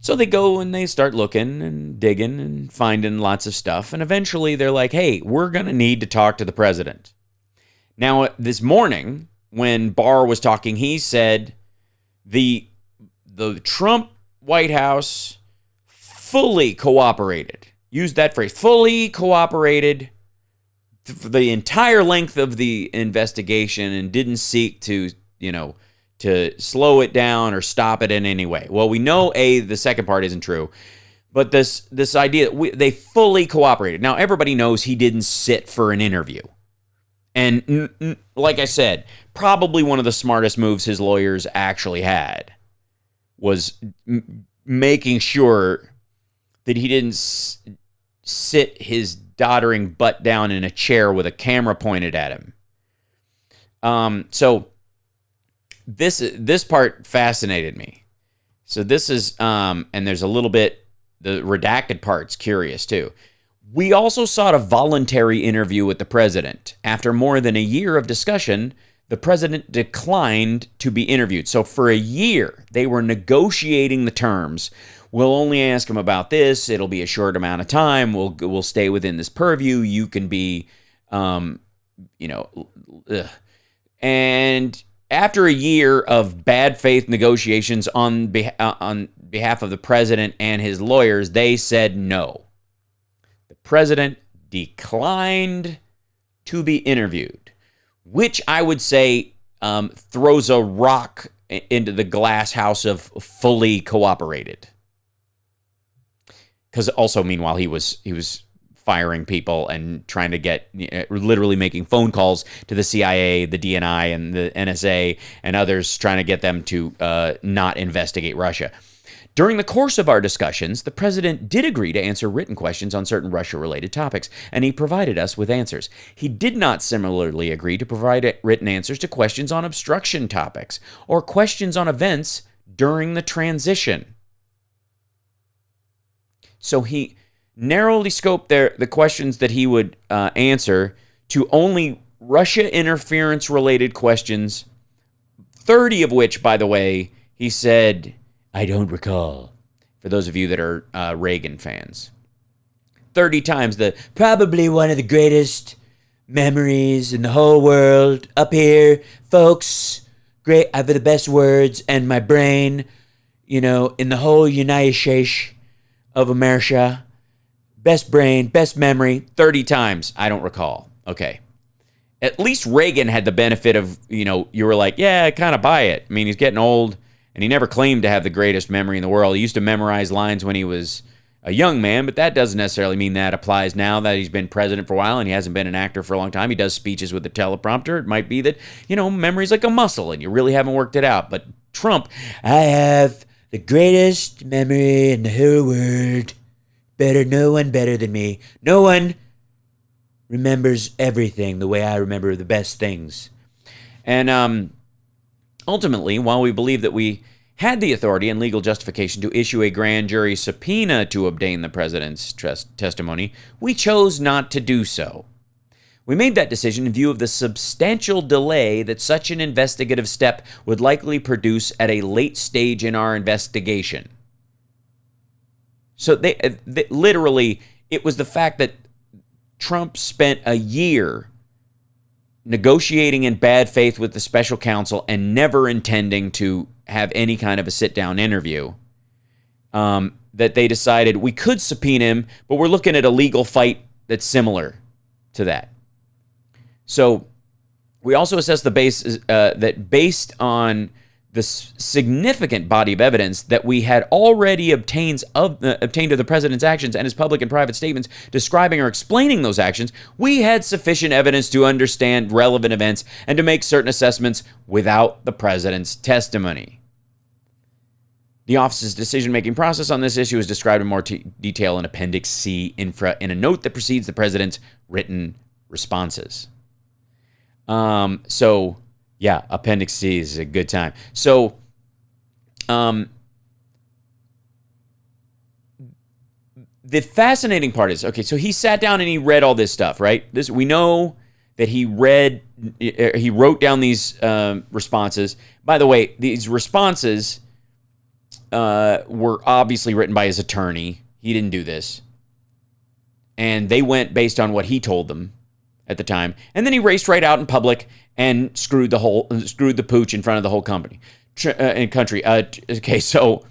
they go and they start looking and digging and finding lots of stuff. And eventually they're like, hey, we're going to need to talk to the president. Now, this morning, when Barr was talking, he said the Trump White House fully cooperated. Used that phrase, fully cooperated the entire length of the investigation and didn't seek to slow it down or stop it in any way. Well, we know, the second part isn't true, but this idea that they fully cooperated. Now, everybody knows he didn't sit for an interview. And like I said, probably one of the smartest moves his lawyers actually had was making sure that he didn't sit his doddering butt down in a chair with a camera pointed at him. So this part fascinated me. So this is, and there's a little bit, the redacted part's curious too. We also sought a voluntary interview with the president. After more than a year of discussion, the president declined to be interviewed. So for a year, they were negotiating the terms. We'll only ask him about this. It'll be a short amount of time. We'll stay within this purview. You can be, And after a year of bad faith negotiations on behalf of the president and his lawyers, they said no. The president declined to be interviewed, which I would say throws a rock into the glass house of fully cooperated. Because also, meanwhile, he was firing people and trying to get, literally making phone calls to the CIA, the DNI, and the NSA, and others, trying to get them to not investigate Russia. During the course of our discussions, the president did agree to answer written questions on certain Russia-related topics, and he provided us with answers. He did not similarly agree to provide written answers to questions on obstruction topics or questions on events during the transition. So he narrowly scoped the questions that he would answer to only Russia interference-related questions, 30 of which, by the way, he said, I don't recall, for those of you that are Reagan fans. 30 times probably one of the greatest memories in the whole world. Up here, folks, great, I have the best words, and my brain, in the whole United States of America. Best brain, best memory, 30 times. I don't recall. Okay. At least Reagan had the benefit of, you were like, yeah, I kind of buy it. I mean, he's getting old, and he never claimed to have the greatest memory in the world. He used to memorize lines when he was a young man, but that doesn't necessarily mean that applies now that he's been president for a while and he hasn't been an actor for a long time. He does speeches with a teleprompter. It might be that, memory's like a muscle and you really haven't worked it out. But Trump, I have the greatest memory in the whole world. No one better than me. No one remembers everything the way I remember the best things. And ultimately, while we believe that we had the authority and legal justification to issue a grand jury subpoena to obtain the president's testimony, we chose not to do so. We made that decision in view of the substantial delay that such an investigative step would likely produce at a late stage in our investigation. So they literally, it was the fact that Trump spent a year negotiating in bad faith with the special counsel and never intending to have any kind of a sit-down interview, that they decided we could subpoena him, but we're looking at a legal fight that's similar to that. So we also assessed the basis that based on the significant body of evidence that we had already obtained of the president's actions and his public and private statements describing or explaining those actions, we had sufficient evidence to understand relevant events and to make certain assessments without the president's testimony. The office's decision-making process on this issue is described in more detail in Appendix C infra in a note that precedes the president's written responses. So, yeah, Appendix C is a good time. So, the fascinating part is, okay, so he sat down and he read all this stuff, right? We know that he wrote down these responses. By the way, these responses were obviously written by his attorney. He didn't do this. And they went based on what he told them at the time. And then he raced right out in public and screwed the pooch in front of the whole country. Okay, so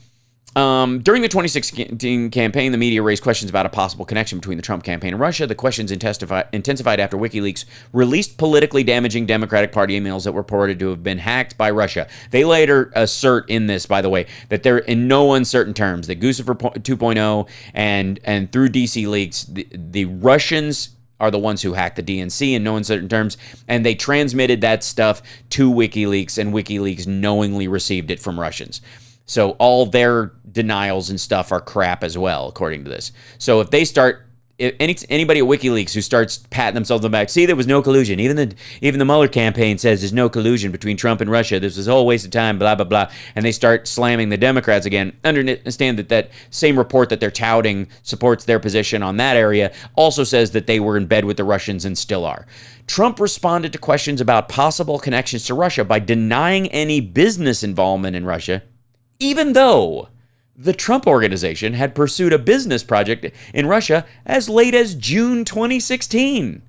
during the 2016 campaign, the media raised questions about a possible connection between the Trump campaign and Russia. The questions intensified after WikiLeaks released politically damaging Democratic Party emails that were reported to have been hacked by Russia. They later assert in this, by the way, that they're in no uncertain terms that Guccifer 2.0 and through DC leaks, the Russians are the ones who hacked the DNC in no uncertain terms, and they transmitted that stuff to WikiLeaks, and WikiLeaks knowingly received it from Russians. So all their denials and stuff are crap as well, according to this. So if they start, anybody at WikiLeaks who starts patting themselves on the back, see, there was no collusion. Even the Mueller campaign says there's no collusion between Trump and Russia. This was a whole waste of time, blah, blah, blah. And they start slamming the Democrats again. Understand that same report that they're touting supports their position on that area, also says that they were in bed with the Russians and still are. Trump responded to questions about possible connections to Russia by denying any business involvement in Russia, even though the Trump Organization had pursued a business project in Russia as late as June 2016.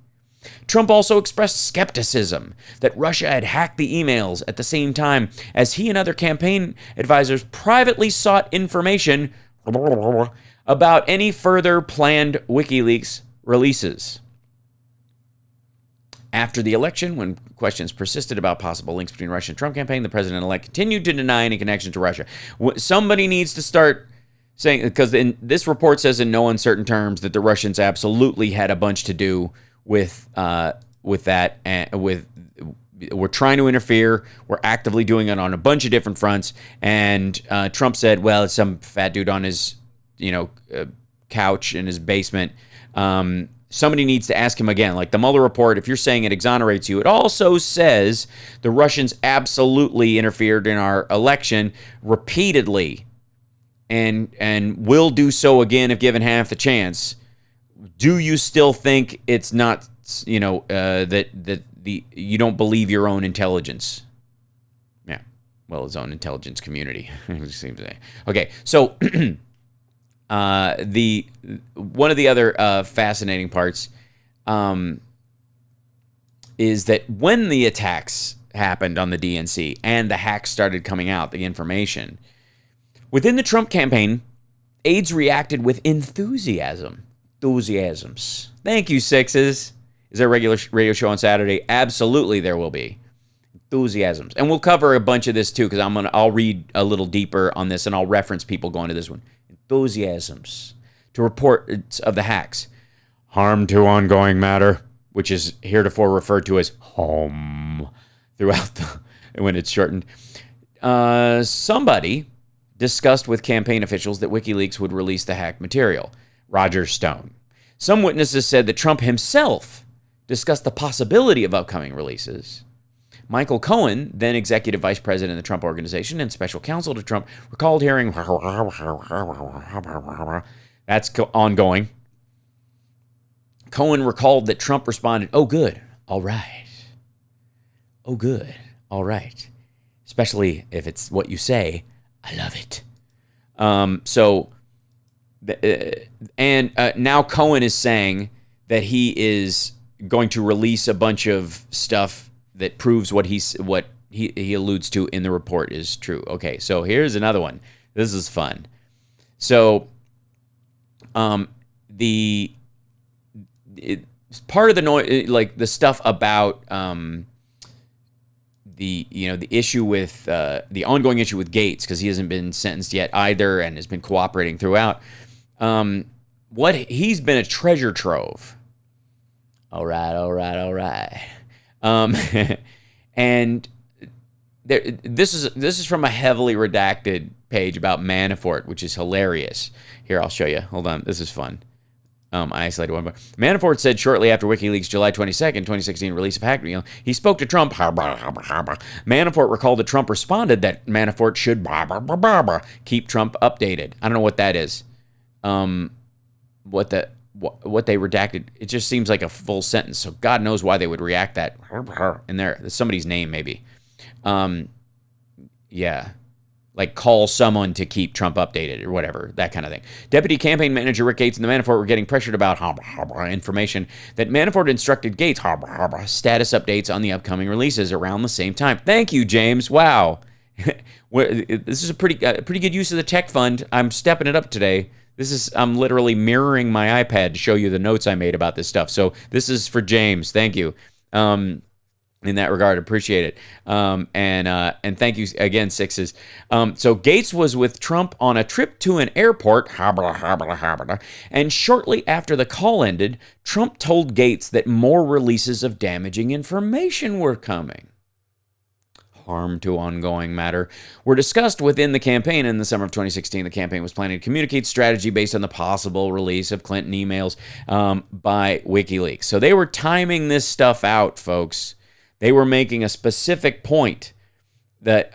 Trump also expressed skepticism that Russia had hacked the emails at the same time as he and other campaign advisors privately sought information about any further planned WikiLeaks releases. After the election, when questions persisted about possible links between Russia and Trump campaign, the president-elect continued to deny any connection to Russia. Somebody needs to start saying, because this report says in no uncertain terms that the Russians absolutely had a bunch to do with that, and we're trying to interfere. We're actively doing it on a bunch of different fronts. And Trump said, well, it's some fat dude on his, couch in his basement. Somebody needs to ask him again. Like the Mueller report, if you're saying it exonerates you, it also says the Russians absolutely interfered in our election repeatedly and will do so again if given half the chance. Do you still think it's not, that you don't believe your own intelligence? Yeah, well, his own intelligence community. Okay, so one of the other fascinating parts is that when the attacks happened on the DNC and the hacks started coming out, the information within the Trump campaign, aides reacted with enthusiasms. Thank you, sixes. Is there a regular radio show on Saturday? Absolutely, there will be. Enthusiasms, and we'll cover a bunch of this too because I'll read a little deeper on this and I'll reference people going to this one. Enthusiasms to reports of the hacks. Harm to ongoing matter, which is heretofore referred to as home throughout when it's shortened. Somebody discussed with campaign officials that WikiLeaks would release the hacked material. Roger Stone. Some witnesses said that Trump himself discussed the possibility of upcoming releases. Michael Cohen, then executive vice president of the Trump Organization and special counsel to Trump, recalled hearing that's ongoing. Cohen recalled that Trump responded, "Oh, good, all right. Oh, good, all right. Especially if it's what you say, I love it." Now Cohen is saying that he is going to release a bunch of stuff that proves what he alludes to in the report is true. Okay, so here's another one. This is fun. So, part of the noise, like the stuff about the issue with the ongoing issue with Gates, because he hasn't been sentenced yet either and has been cooperating throughout. He's been a treasure trove. All right. And this is from a heavily redacted page about Manafort, which is hilarious. Here, I'll show you. Hold on. This is fun. I isolated one. Manafort said shortly after WikiLeaks' July 22nd, 2016 release of hacked email, he spoke to Trump. Manafort recalled that Trump responded that Manafort should keep Trump updated. I don't know what that is. What they redacted. It just seems like a full sentence. So God knows why they would react that in there. There's somebody's name maybe. Yeah. Like call someone to keep Trump updated or whatever, that kind of thing. Deputy campaign manager Rick Gates and the Manafort were getting pressured about information that Manafort instructed Gates status updates on the upcoming releases around the same time. Thank you, James. Wow. This is a pretty good use of the tech fund. I'm stepping it up today. I'm literally mirroring my iPad to show you the notes I made about this stuff. So this is for James. Thank you. In that regard, appreciate it. And thank you again, Sixes. So Gates was with Trump on a trip to an airport, and shortly after the call ended, Trump told Gates that more releases of damaging information were coming. Harm to ongoing matter were discussed within the campaign. In the summer of 2016, the campaign was planning to communicate strategy based on the possible release of Clinton emails by WikiLeaks. So they were timing this stuff out, folks. They were making a specific point that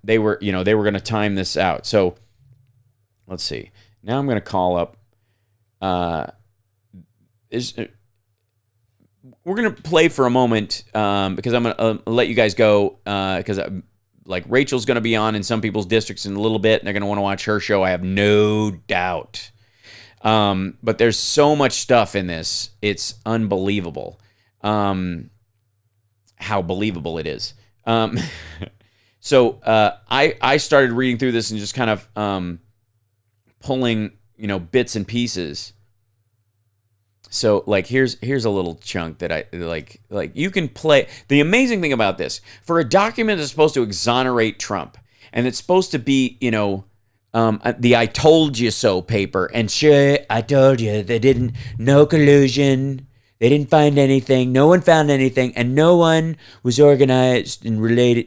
they were going to time this out. So let's see. Now I'm going to call up. We're going to play for a moment because I'm going to let you guys go because like Rachel's going to be on in some people's districts in a little bit, and they're going to want to watch her show. I have no doubt. But there's so much stuff in this. It's unbelievable. How believable it is. So I started reading through this and just kind of pulling, bits and pieces. So like here's a little chunk that I like you can play. The amazing thing about this, for a document that's supposed to exonerate Trump, and it's supposed to be, the I told you so paper, and sure, I told you they didn't, no collusion. They didn't find anything. No one found anything. And no one was organized and related,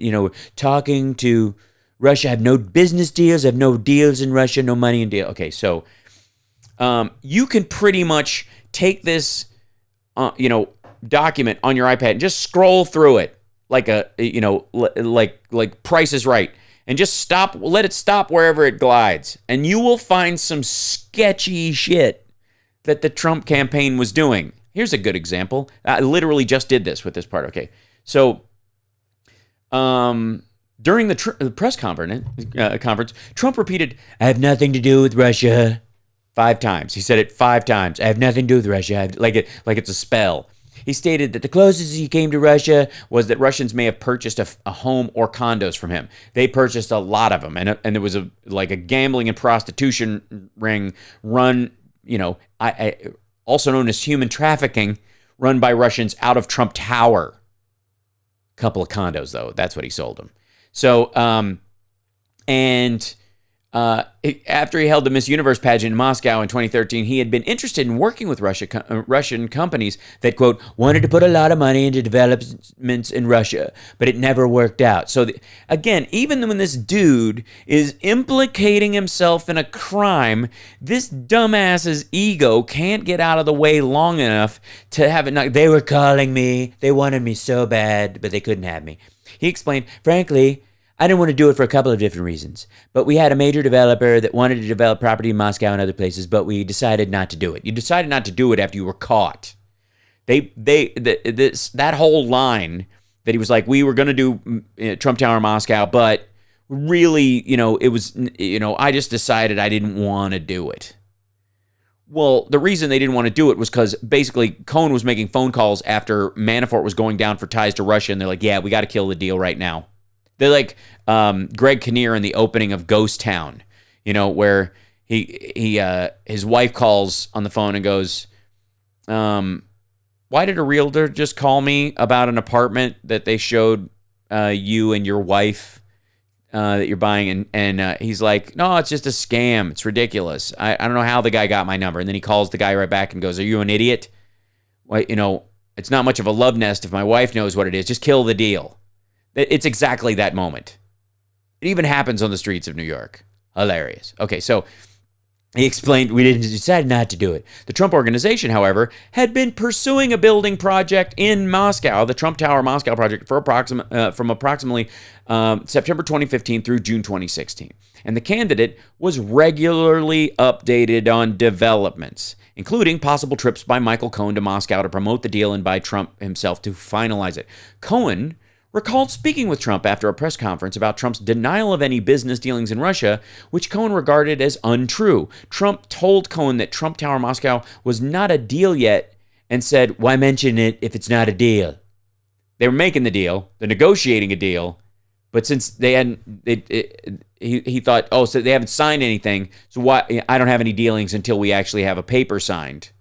talking to Russia. I have no business deals. I have no deals in Russia. No money in deal. Okay, so you can pretty much take this, document on your iPad and just scroll through it like like Price is Right. And just let it stop wherever it glides. And you will find some sketchy shit that the Trump campaign was doing. Here's a good example. I literally just did this with this part. Okay, so during the press conference, Trump repeated, "I have nothing to do with Russia," 5 times. He said it 5 times. "I have nothing to do with Russia," like it's a spell. He stated that the closest he came to Russia was that Russians may have purchased a home or condos from him. They purchased a lot of them, and there was a gambling and prostitution ring run, also known as human trafficking, run by Russians out of Trump Tower. Couple of condos, though. That's what he sold them. So, after he held the Miss Universe pageant in Moscow in 2013, he had been interested in working with Russian companies that, quote, wanted to put a lot of money into developments in Russia, but it never worked out. So, again, even when this dude is implicating himself in a crime, this dumbass's ego can't get out of the way long enough to have it. They were calling me. They wanted me so bad, but they couldn't have me. He explained, frankly, I didn't want to do it for a couple of different reasons, but we had a major developer that wanted to develop property in Moscow and other places, but we decided not to do it. You decided not to do it after you were caught. That whole line that he was like, we were going to do Trump Tower in Moscow, but really, it was, I just decided I didn't want to do it. Well, the reason they didn't want to do it was because basically Cohen was making phone calls after Manafort was going down for ties to Russia, and they're like, yeah, we got to kill the deal right now. They're like Greg Kinnear in the opening of Ghost Town, where his wife calls on the phone and goes, why did a realtor just call me about an apartment that they showed you and your wife that you're buying? And he's like, no, it's just a scam. It's ridiculous. I don't know how the guy got my number. And then he calls the guy right back and goes, are you an idiot? Well, it's not much of a love nest if my wife knows what it is. Just kill the deal. It's exactly that moment. It even happens on the streets of New York. Hilarious. Okay, so he explained we didn't decide not to do it. The Trump Organization, however, had been pursuing a building project in Moscow, the Trump Tower Moscow project, from approximately September 2015 through June 2016. And the candidate was regularly updated on developments, including possible trips by Michael Cohen to Moscow to promote the deal and by Trump himself to finalize it. Cohen recalled speaking with Trump after a press conference about Trump's denial of any business dealings in Russia, which Cohen regarded as untrue. Trump told Cohen that Trump Tower Moscow was not a deal yet and said, why mention it if it's not a deal? They were making the deal, they're negotiating a deal, but since they hadn't, he thought, oh, so they haven't signed anything, so why? I don't have any dealings until we actually have a paper signed.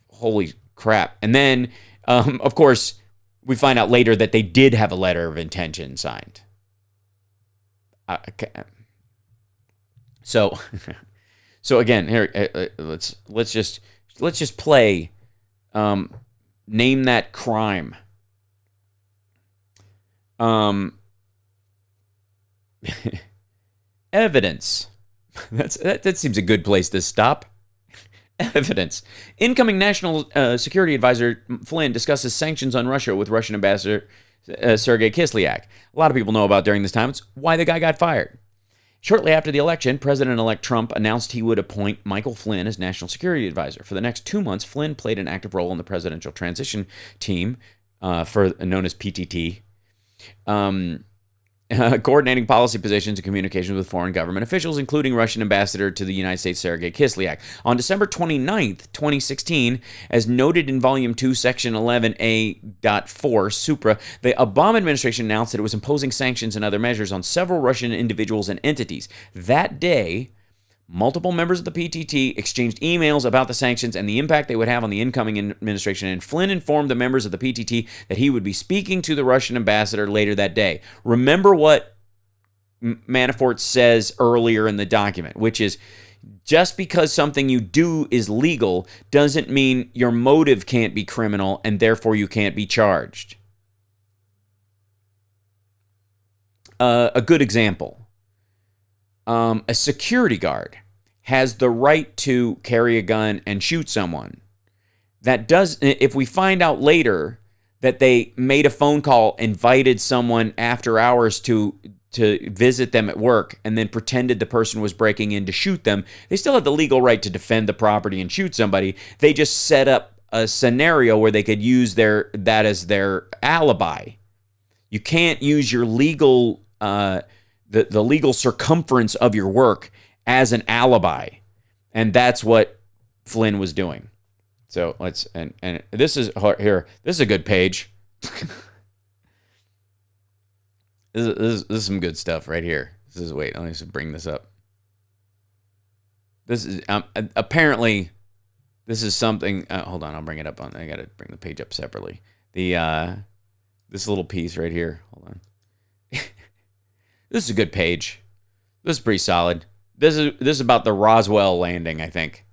Holy crap. And then, of course, we find out later that they did have a letter of intention signed. So again, here let's just play. Name that crime. Evidence. That seems a good place to stop. Evidence. Incoming National Security Advisor Flynn discusses sanctions on Russia with Russian Ambassador Sergei Kislyak. A lot of people know about during this time. It's why the guy got fired. Shortly after the election, President-elect Trump announced he would appoint Michael Flynn as National Security Advisor. For the next 2 months, Flynn played an active role in the Presidential Transition Team, known as PTT, coordinating policy positions and communications with foreign government officials, including Russian ambassador to the United States, Sergei Kislyak. On December 29th, 2016, as noted in Volume 2, Section 11A.4, Supra, the Obama administration announced that it was imposing sanctions and other measures on several Russian individuals and entities. That day, multiple members of the PTT exchanged emails about the sanctions and the impact they would have on the incoming administration, and Flynn informed the members of the PTT that he would be speaking to the Russian ambassador later that day. Remember what Manafort says earlier in the document, which is just because something you do is legal doesn't mean your motive can't be criminal and therefore you can't be charged. A good example. A security guard has the right to carry a gun and shoot someone. That does, if we find out later that they made a phone call, invited someone after hours to visit them at work, and then pretended the person was breaking in to shoot them, they still have the legal right to defend the property and shoot somebody. They just set up a scenario where they could use that as their alibi. You can't use your legal the legal circumference of your work as an alibi. And that's what Flynn was doing. So let's, and this is here, this is a good page. This is some good stuff right here. Wait, let me just bring this up. This is, apparently, this is something, hold on, I'll bring it up I got to bring the page up separately. This little piece right here, hold on. This is a good page. This is pretty solid. This is about the Roswell landing, I think.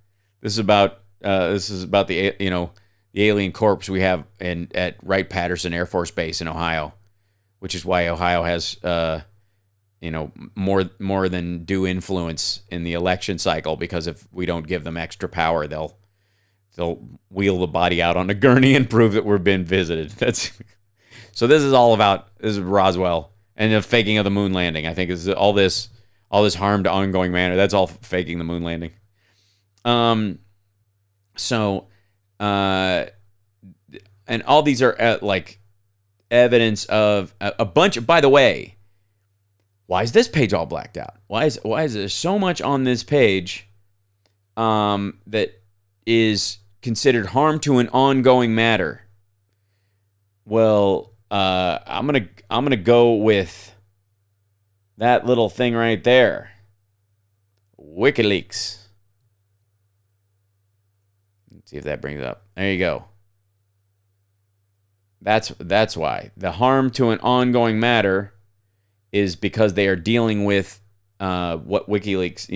This is about the the alien corpse we have at Wright-Patterson Air Force Base in Ohio, which is why Ohio has more than due influence in the election cycle, because if we don't give them extra power, they'll wheel the body out on a gurney and prove that we're being visited. So this is all about, this is Roswell and the faking of the moon landing. I think is all this harm to ongoing manner. That's all faking the moon landing. And all these are like evidence of a bunch of, by the way, why is this page all blacked out? Why is there so much on this page that is considered harm to an ongoing matter? Well, I'm gonna go with that little thing right there. WikiLeaks. Let's see if that brings it up. There you go. That's why. The harm to an ongoing matter is because they are dealing with what WikiLeaks,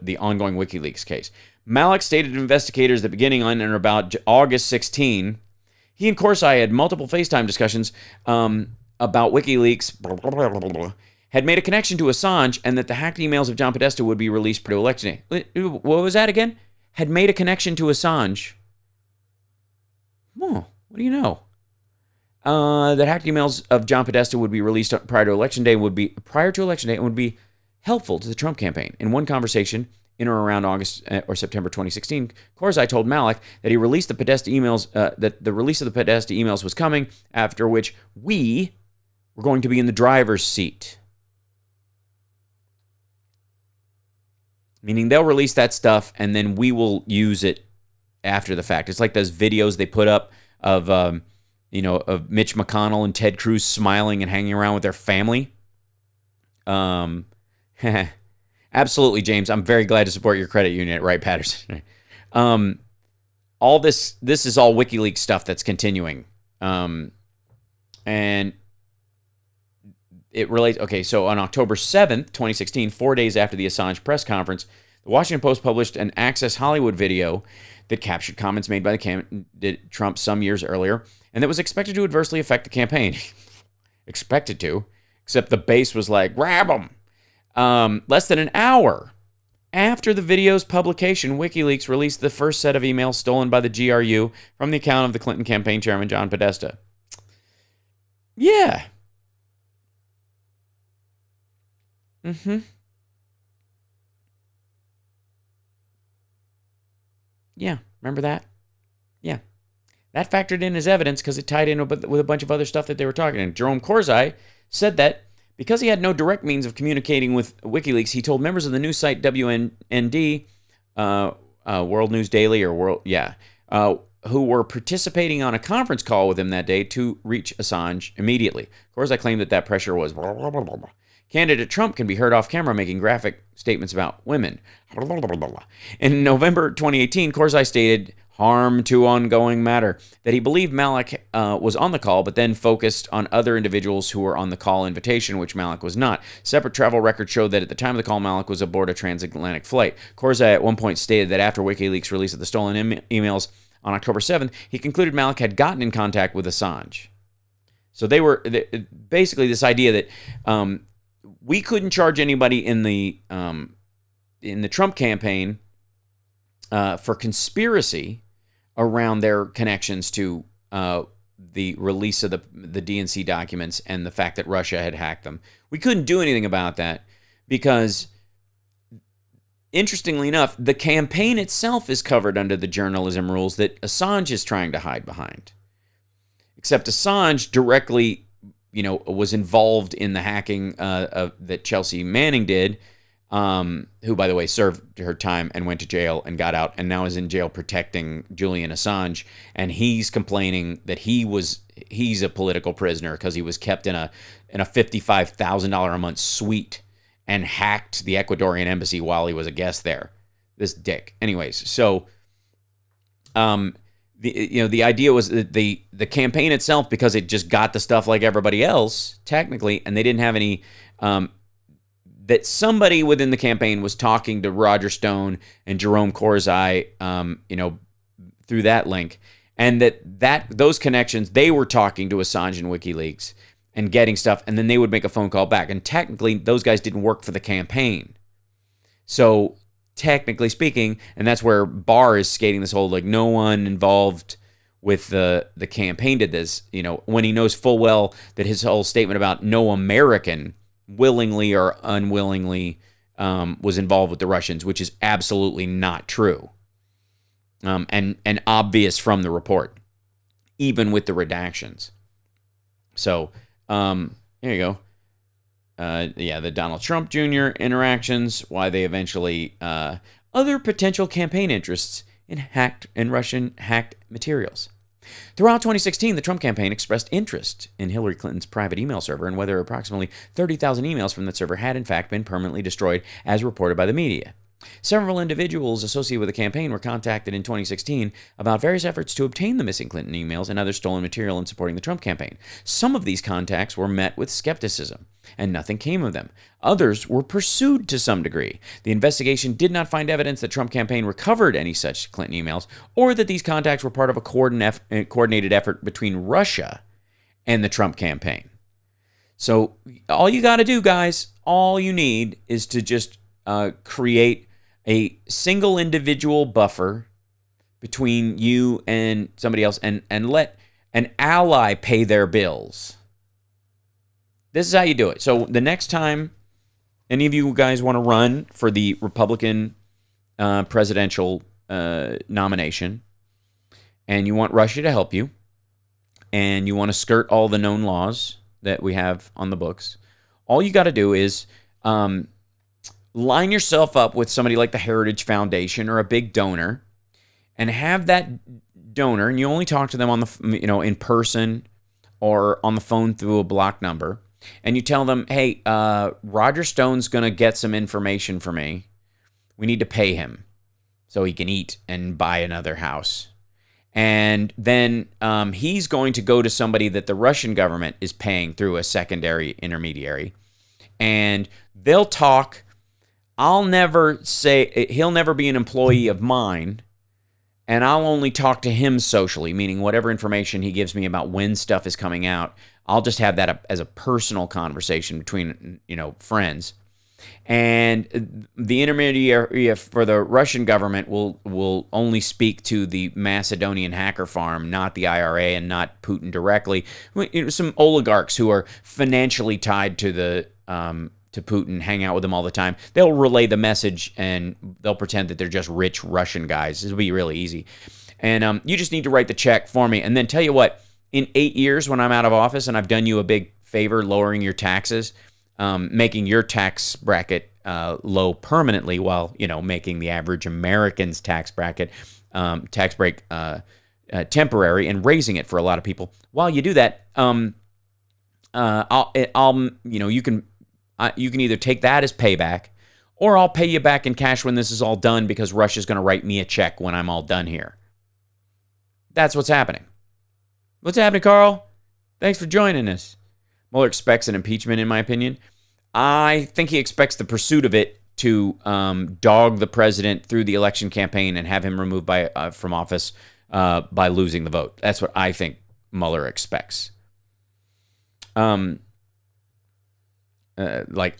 the ongoing WikiLeaks case. Malik stated to investigators that beginning on and about August 16, he and Corsi had multiple FaceTime discussions about WikiLeaks had made a connection to Assange and that the hacked emails of John Podesta would be released pre-election day. What was that again? Had made a connection to Assange. Oh, what do you know? That hacked emails of John Podesta would be released prior to election day and would be helpful to the Trump campaign. In one conversation in or around August or September 2016, Karzai told Malek that he released the Podesta emails, that the release of the Podesta emails was coming, after which we were going to be in the driver's seat. Meaning they'll release that stuff and then we will use it after the fact. It's like those videos they put up of, of Mitch McConnell and Ted Cruz smiling and hanging around with their family. Absolutely, James. I'm very glad to support your credit union at Wright Patterson. All this is all WikiLeaks stuff that's continuing. And it relates. Okay, so on October 7th, 2016, 4 days after the Assange press conference, the Washington Post published an Access Hollywood video that captured comments made by Trump some years earlier, and that was expected to adversely affect the campaign. Expected to, except the base was like, grab them. Less than an hour after the video's publication, WikiLeaks released the first set of emails stolen by the GRU from the account of the Clinton campaign chairman, John Podesta. Yeah. Yeah, remember that? Yeah. That factored in as evidence because it tied in with a bunch of other stuff that they were talking about. Jerome Karzai said that because he had no direct means of communicating with WikiLeaks, he told members of the news site WND, World News Daily, who were participating on a conference call with him that day to reach Assange immediately. Karzai claimed that pressure was blah, blah, blah, blah, blah. Candidate Trump can be heard off camera making graphic statements about women. In November 2018, Karzai stated, harm to ongoing matter, that he believed Malek was on the call, but then focused on other individuals who were on the call invitation, which Malek was not. Separate travel records showed that at the time of the call, Malek was aboard a transatlantic flight. Karzai at one point stated that after WikiLeaks release of the stolen emails on October 7th, he concluded Malek had gotten in contact with Assange. So they were basically this idea that we couldn't charge anybody in the Trump campaign for conspiracy around their connections to the release of the DNC documents and the fact that Russia had hacked them. We couldn't do anything about that because, interestingly enough, the campaign itself is covered under the journalism rules that Assange is trying to hide behind. Except Assange directly was involved in the hacking that Chelsea Manning did, who, by the way, served her time and went to jail and got out and now is in jail protecting Julian Assange. And he's complaining that he's a political prisoner because he was kept in a $55,000 a month suite and hacked the Ecuadorian embassy while he was a guest there. This dick. Anyways, so the idea was that the campaign itself, because it just got the stuff like everybody else, technically, and they didn't have any, that somebody within the campaign was talking to Roger Stone and Jerome Karzai, through that link, and that those connections, they were talking to Assange and WikiLeaks and getting stuff, and then they would make a phone call back. And technically, those guys didn't work for the campaign. So technically speaking, and that's where Barr is skating this whole, like, no one involved with the campaign did this, when he knows full well that his whole statement about no American willingly or unwillingly was involved with the Russians, which is absolutely not true. And obvious from the report, even with the redactions. So, here you go. The Donald Trump Jr. interactions, why they eventually, other potential campaign interests in Russian hacked materials. Throughout 2016, the Trump campaign expressed interest in Hillary Clinton's private email server and whether approximately 30,000 emails from that server had in fact been permanently destroyed, as reported by the media. Several individuals associated with the campaign were contacted in 2016 about various efforts to obtain the missing Clinton emails and other stolen material in supporting the Trump campaign. Some of these contacts were met with skepticism, and nothing came of them. Others were pursued to some degree. The investigation did not find evidence that Trump campaign recovered any such Clinton emails, or that these contacts were part of a coordinated effort between Russia and the Trump campaign. So all you got to do, guys, all you need is to just create a single individual buffer between you and somebody else, and let an ally pay their bills. This is how you do it. So the next time any of you guys want to run for the Republican presidential nomination, and you want Russia to help you, and you want to skirt all the known laws that we have on the books, all you got to do is line yourself up with somebody like the Heritage Foundation or a big donor, and have that donor, and you only talk to them on the, in person or on the phone through a block number, and you tell them, hey, Roger Stone's going to get some information for me. We need to pay him so he can eat and buy another house. And then he's going to go to somebody that the Russian government is paying through a secondary intermediary. And they'll talk. He'll never be an employee of mine. And I'll only talk to him socially, meaning whatever information he gives me about when stuff is coming out, I'll just have that as a personal conversation between, friends. And the intermediary for the Russian government will only speak to the Macedonian hacker farm, not the IRA and not Putin directly. Some oligarchs who are financially tied to to Putin, hang out with him all the time. They'll relay the message and they'll pretend that they're just rich Russian guys. This will be really easy. And you just need to write the check for me. And then tell you what, in 8 years when I'm out of office and I've done you a big favor lowering your taxes, making your tax bracket low permanently while, making the average American's tax bracket, tax break temporary and raising it for a lot of people. While you do that, you can either take that as payback, or I'll pay you back in cash when this is all done because Russia's going to write me a check when I'm all done here. That's what's happening. What's happening, Carl? Thanks for joining us. Mueller expects an impeachment, in my opinion. I think he expects the pursuit of it to dog the president through the election campaign and have him removed from office by losing the vote. That's what I think Mueller expects. Like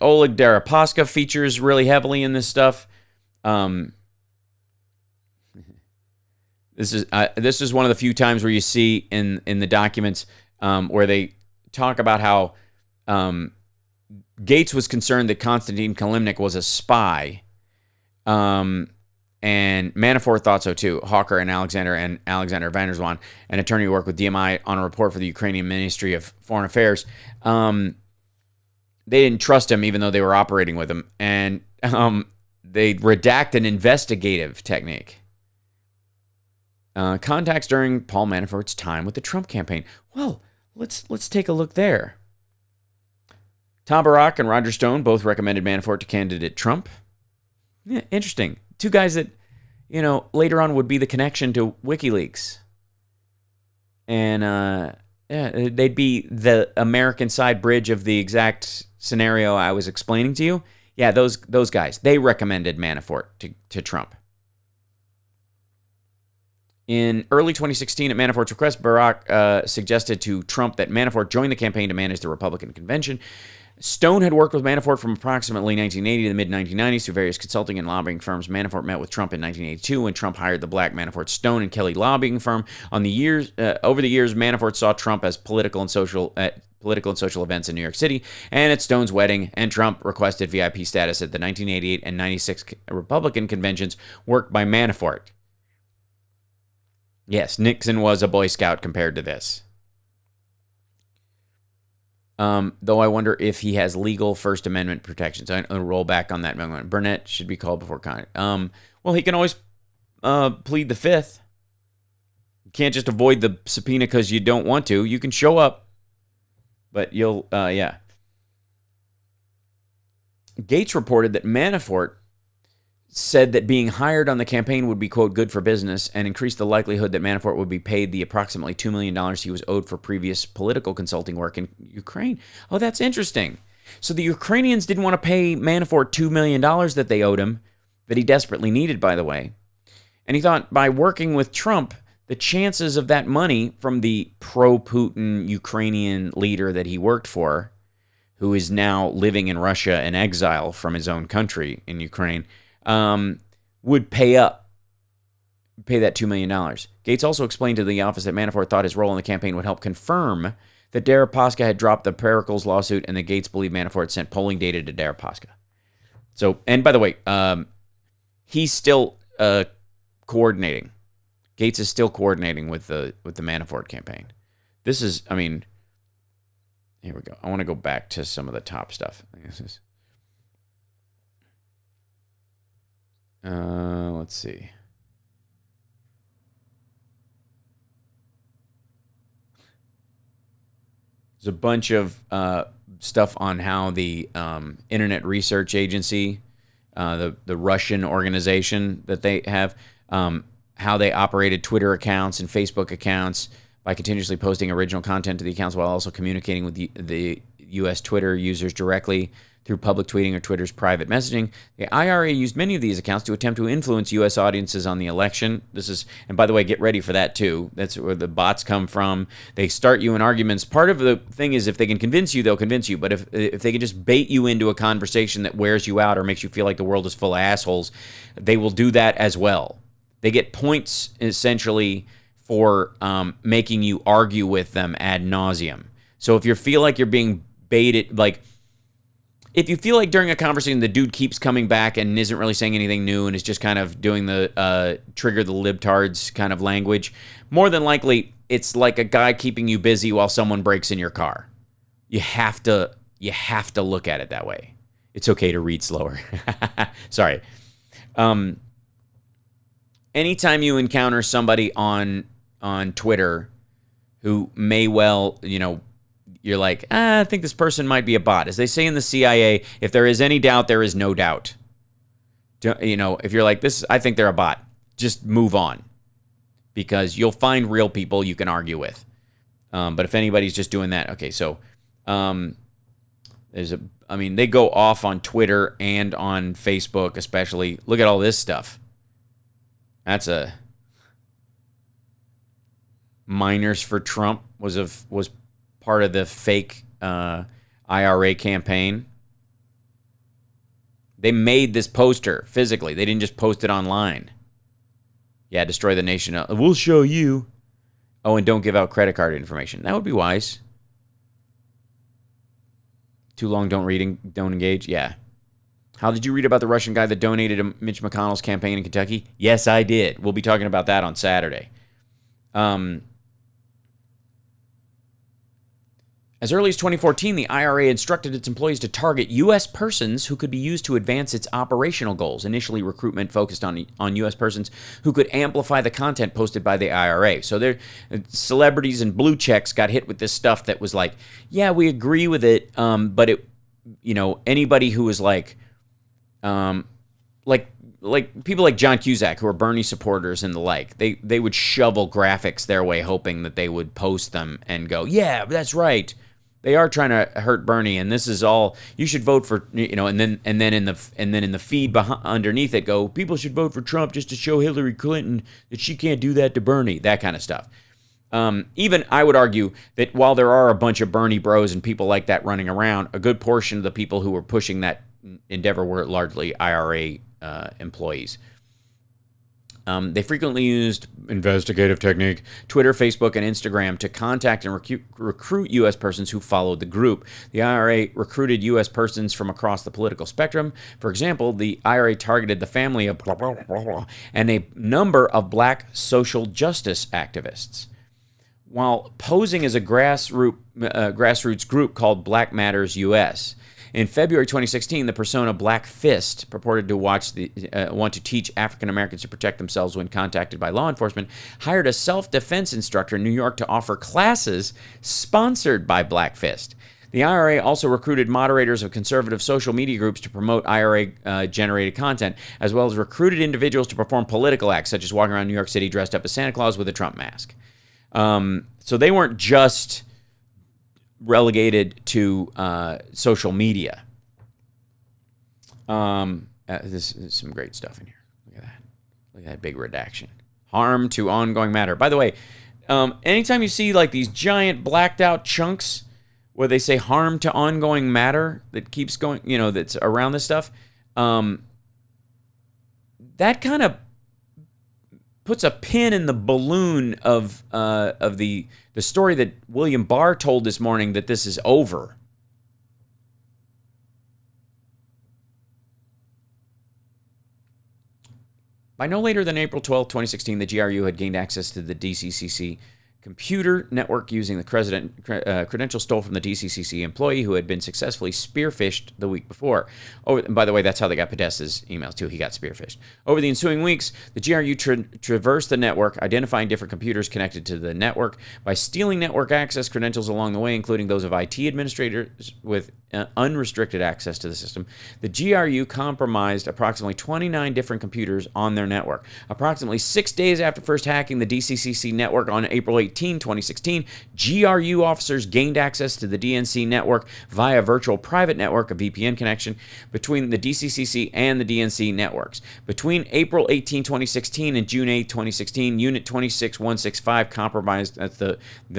Oleg Deripaska features really heavily in this stuff. This is one of the few times where you see in the documents where they talk about how Gates was concerned that Konstantin Kilimnik was a spy, and Manafort thought so too. Hawker and Alexander Van der Zwaan, an attorney who worked with DMI on a report for the Ukrainian Ministry of Foreign Affairs. They didn't trust him even though they were operating with him, and they redact an investigative technique. Contacts during Paul Manafort's time with the Trump campaign. Well, let's take a look there. Tom Barrack and Roger Stone both recommended Manafort to candidate Trump. Yeah, interesting. Two guys that, later on would be the connection to WikiLeaks. And they'd be the American side bridge of the exact scenario I was explaining to you. Yeah, those guys. They recommended Manafort to Trump. In early 2016, at Manafort's request, Barack suggested to Trump that Manafort join the campaign to manage the Republican convention. Stone had worked with Manafort from approximately 1980 to the mid-1990s through various consulting and lobbying firms. Manafort met with Trump in 1982 when Trump hired the Black Manafort Stone and Kelly lobbying firm. Over the years, Manafort saw Trump at political and social events in New York City and at Stone's wedding, and Trump requested VIP status at the 1988 and 96 Republican conventions worked by Manafort. Yes, Nixon was a Boy Scout compared to this. Though I wonder if he has legal First Amendment protections. I'll roll back on that. Burnett should be called before Congress. Well, he can always plead the Fifth. You can't just avoid the subpoena because you don't want to. You can show up, but you'll, yeah. Gates reported that Manafort said that being hired on the campaign would be, quote, good for business and increase the likelihood that Manafort would be paid the approximately $2 million he was owed for previous political consulting work in Ukraine. Oh, that's interesting. So the Ukrainians didn't want to pay Manafort $2 million that they owed him, that he desperately needed, by the way. And he thought by working with Trump, the chances of that money from the pro-Putin Ukrainian leader that he worked for who is now living in Russia in exile from his own country in Ukraine, would pay that $2 million. Gates also explained to the office that Manafort thought his role in the campaign would help confirm that Deripaska had dropped the Pericles lawsuit, and that Gates believed Manafort sent polling data to Deripaska. So, and by the way, he's still coordinating. Gates is still coordinating with the Manafort campaign. This is, I mean, here we go. I want to go back to some of the top stuff. Let's see. There's a bunch of stuff on how the Internet Research Agency, the Russian organization that they have, how they operated Twitter accounts and Facebook accounts by continuously posting original content to the accounts while also communicating with the U.S. Twitter users directly through public tweeting or Twitter's private messaging. The IRA used many of these accounts to attempt to influence U.S. audiences on the election. And by the way, get ready for that too. That's where the bots come from. They start you in arguments. Part of the thing is if they can convince you, they'll convince you. But if they can just bait you into a conversation that wears you out or makes you feel like the world is full of assholes, they will do that as well. They get points essentially for making you argue with them ad nauseum. So if you feel like you're being baited, like if you feel like during a conversation the dude keeps coming back and isn't really saying anything new and is just kind of doing the trigger the libtards kind of language, more than likely it's like a guy keeping you busy while someone breaks in your car. You have to look at it that way. It's okay to read slower. Sorry. Anytime you encounter somebody on Twitter who may well, you're like, I think this person might be a bot. As they say in the CIA, if there is any doubt, there is no doubt. If you're like, I think they're a bot, just move on. Because you'll find real people you can argue with. But if anybody's just doing that, okay, so they go off on Twitter and on Facebook especially. Look at all this stuff. That's a Miners for Trump was part of the fake IRA campaign. They made this poster physically. They didn't just post it online. Yeah, destroy the nation. We'll show you. Oh, and don't give out credit card information. That would be wise. Too long, don't engage. Yeah. How did you read about the Russian guy that donated to Mitch McConnell's campaign in Kentucky? Yes, I did. We'll be talking about that on Saturday. As early as 2014, the IRA instructed its employees to target U.S. persons who could be used to advance its operational goals. Initially, recruitment focused on U.S. persons who could amplify the content posted by the IRA. So celebrities and blue checks got hit with this stuff that was like, yeah, we agree with it, but it, anybody who was like people like John Cusack, who are Bernie supporters and the like, they would shovel graphics their way, hoping that they would post them and go, yeah, that's right. They are trying to hurt Bernie, and this is all. You should vote for, and then in the feed underneath it go, people should vote for Trump just to show Hillary Clinton that she can't do that to Bernie. That kind of stuff. Even I would argue that while there are a bunch of Bernie bros and people like that running around, a good portion of the people who were pushing that endeavor were largely IRA employees. They frequently used investigative technique, Twitter, Facebook, and Instagram to contact and recruit U.S. persons who followed the group. The IRA recruited U.S. persons from across the political spectrum. For example, the IRA targeted the family of blah, blah, blah, blah, and a number of black social justice activists. While posing as a grassroots group called Black Matters U.S., in February 2016, the persona Black Fist purported to want to teach African Americans to protect themselves when contacted by law enforcement, hired a self-defense instructor in New York to offer classes sponsored by Black Fist. The IRA also recruited moderators of conservative social media groups to promote IRA-generated content, as well as recruited individuals to perform political acts, such as walking around New York City dressed up as Santa Claus with a Trump mask. So they weren't just relegated to social media. This is some great stuff in here. Look at that. Look at that big redaction. Harm to ongoing matter. By the way, anytime you see like these giant blacked out chunks where they say harm to ongoing matter that keeps going, that's around this stuff. That kind of puts a pin in the balloon of the story that William Barr told this morning, that this is over. By no later than April 12, 2016, the GRU had gained access to the DCCC computer network using the credentials stole from the DCCC employee who had been successfully spearphished the week before. And by the way, that's how they got Podesta's emails, too. He got spearphished. Over the ensuing weeks, the GRU traversed the network, identifying different computers connected to the network by stealing network access credentials along the way, including those of IT administrators with unrestricted access to the system. The GRU compromised approximately 29 different computers on their network. Approximately 6 days after first hacking the DCCC network on April 18, 2016, GRU officers gained access to the DNC network via virtual private network, a VPN connection, between the DCCC and the DNC networks. Between April 18, 2016 and June 8, 2016, Unit 26165 compromised, that's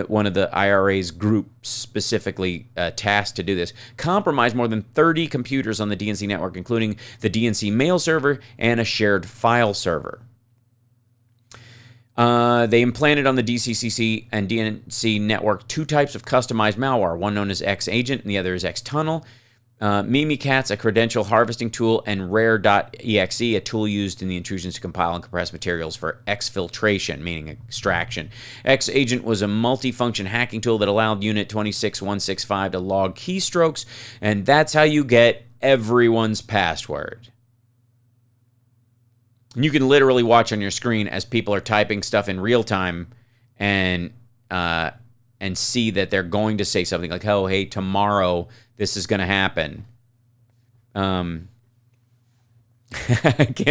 one of the IRA's group specifically tasked to do this, compromised more than 30 computers on the DNC network, including the DNC mail server and a shared file server. They implanted on the DCCC and DNC network two types of customized malware, one known as X-Agent and the other is X-Tunnel. Mimikatz, a credential harvesting tool, and Rare.exe, a tool used in the intrusions to compile and compress materials for exfiltration, meaning extraction. X-Agent was a multifunction hacking tool that allowed Unit 26165 to log keystrokes, and that's how you get everyone's password. And you can literally watch on your screen as people are typing stuff in real time and see that they're going to say something like, oh, hey, tomorrow this is going to happen. Can't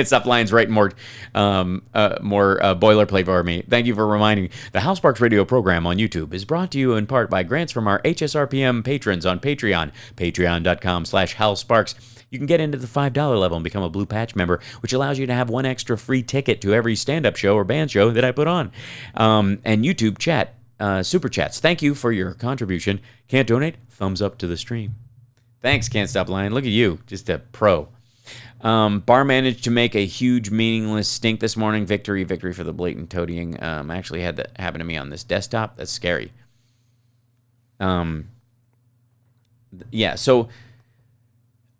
Stop Lying's writing more boilerplate for me. Thank you for reminding me. The Hal Sparks radio program on YouTube is brought to you in part by grants from our HSRPM patrons on Patreon, patreon.com/Hal Sparks. You can get into the $5 level and become a Blue Patch member, which allows you to have one extra free ticket to every stand-up show or band show that I put on. And YouTube chat, super chats. Thank you for your contribution. Can't donate? Thumbs up to the stream. Thanks, Can't Stop Lying. Look at you, just a pro. Barr managed to make a huge, meaningless stink this morning. Victory for the blatant toadying. I actually had that happen to me on this desktop. That's scary. Yeah, so...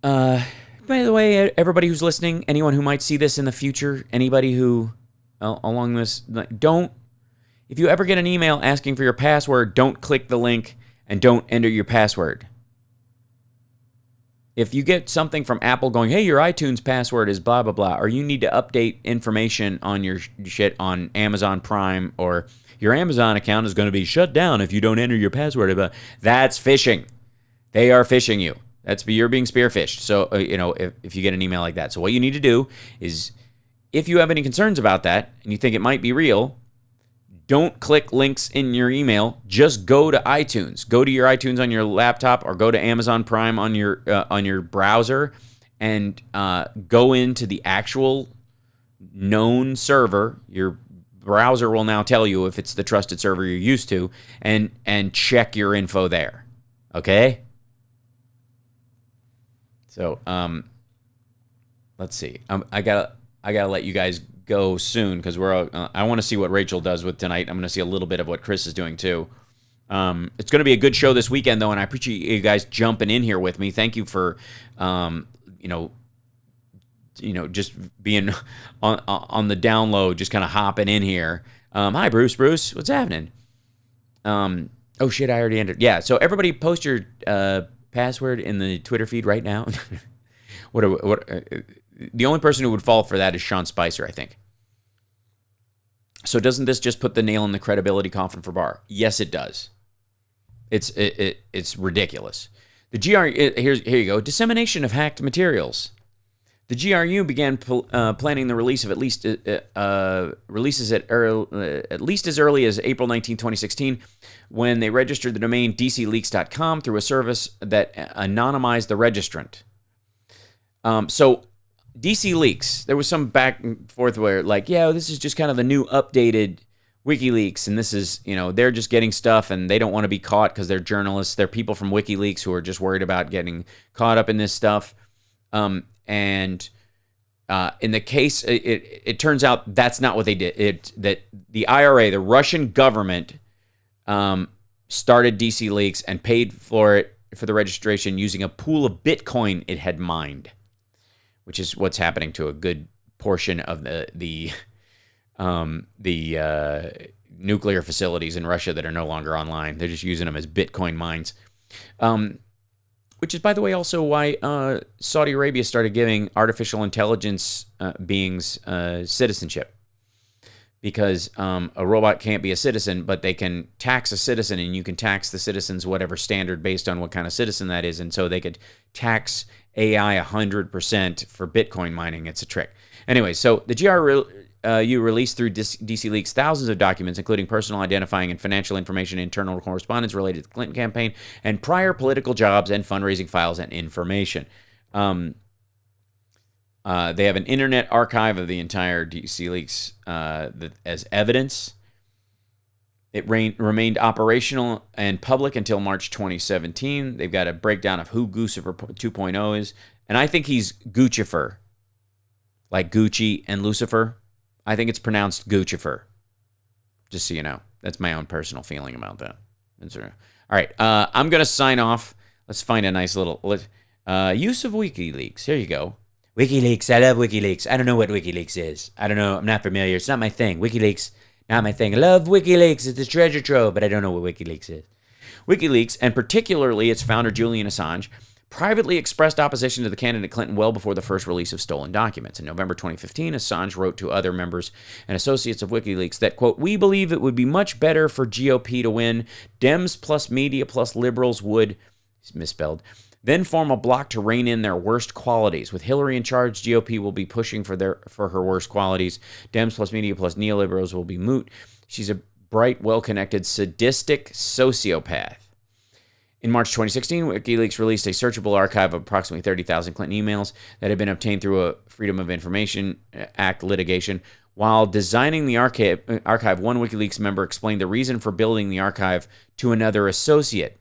by the way, everybody who's listening, anyone who might see this in the future, anybody who, along this, if you ever get an email asking for your password, don't click the link and don't enter your password. If you get something from Apple going, hey, your iTunes password is blah, blah, blah, or you need to update information on your shit on Amazon Prime, or your Amazon account is going to be shut down if you don't enter your password, that's phishing. They are phishing you. You're being spearphished. So, if you get an email like that. So what you need to do is, if you have any concerns about that and you think it might be real, don't click links in your email. Just go to iTunes. Go to your iTunes on your laptop or go to Amazon Prime on your browser and go into the actual known server. Your browser will now tell you if it's the trusted server you're used to, and check your info there. Okay? So, let's see. I gotta let you guys go soon because I want to see what Rachel does with tonight. I'm going to see a little bit of what Chris is doing too. It's going to be a good show this weekend though, and I appreciate you guys jumping in here with me. Thank you for, just being on the download, just kind of hopping in here. Hi, Bruce. What's happening? Oh shit, I already entered. Yeah. So everybody, post your password in the Twitter feed right now. The only person who would fall for that is Sean Spicer, I think. So doesn't this just put the nail in the credibility coffin for Barr? Yes, it does. It's ridiculous. The here you go. Dissemination of hacked materials. The GRU began planning the release of at least releases at least as early as April 19, 2016, when they registered the domain dcleaks.com through a service that anonymized the registrant. So DC Leaks, there was some back and forth where this is just kind of the new updated WikiLeaks, and this is, they're just getting stuff and they don't want to be caught because they're journalists. They're people from WikiLeaks who are just worried about getting caught up in this stuff. In the case, it turns out that's not what they did. That the IRA, the Russian government, started DC Leaks and paid for the registration using a pool of Bitcoin it had mined, which is what's happening to a good portion of the nuclear facilities in Russia that are no longer online. They're just using them as Bitcoin mines. Which is, by the way, also why Saudi Arabia started giving artificial intelligence beings citizenship. Because a robot can't be a citizen, but they can tax a citizen, and you can tax the citizens whatever standard based on what kind of citizen that is. And so they could tax AI 100% for Bitcoin mining. It's a trick. Anyway, so the GRU released through DC Leaks thousands of documents, including personal identifying and financial information, internal correspondence related to the Clinton campaign, and prior political jobs and fundraising files and information. They have an internet archive of the entire DC Leaks as evidence. It remained operational and public until March 2017. They've got a breakdown of who Guccifer 2.0 is. And I think he's Guccifer, like Gucci and Lucifer. I think it's pronounced Guccifer, just so you know. That's my own personal feeling about that. All right, I'm going to sign off. Let's find a nice little use of WikiLeaks. Here you go. WikiLeaks. I love WikiLeaks. I don't know what WikiLeaks is. I don't know. I'm not familiar. It's not my thing. WikiLeaks, not my thing. I love WikiLeaks. It's a treasure trove, but I don't know what WikiLeaks is. WikiLeaks, and particularly its founder, Julian Assange, privately expressed opposition to the candidate Clinton well before the first release of stolen documents. In November 2015, Assange wrote to other members and associates of WikiLeaks that, quote, "We believe it would be much better for GOP to win. Dems plus media plus liberals would," misspelled, "then form a bloc to rein in their worst qualities. With Hillary in charge, GOP will be pushing for her worst qualities. Dems plus media plus neoliberals will be moot. She's a bright, well-connected, sadistic sociopath." In March 2016, WikiLeaks released a searchable archive of approximately 30,000 Clinton emails that had been obtained through a Freedom of Information Act litigation. While designing the archive, one WikiLeaks member explained the reason for building the archive to another associate.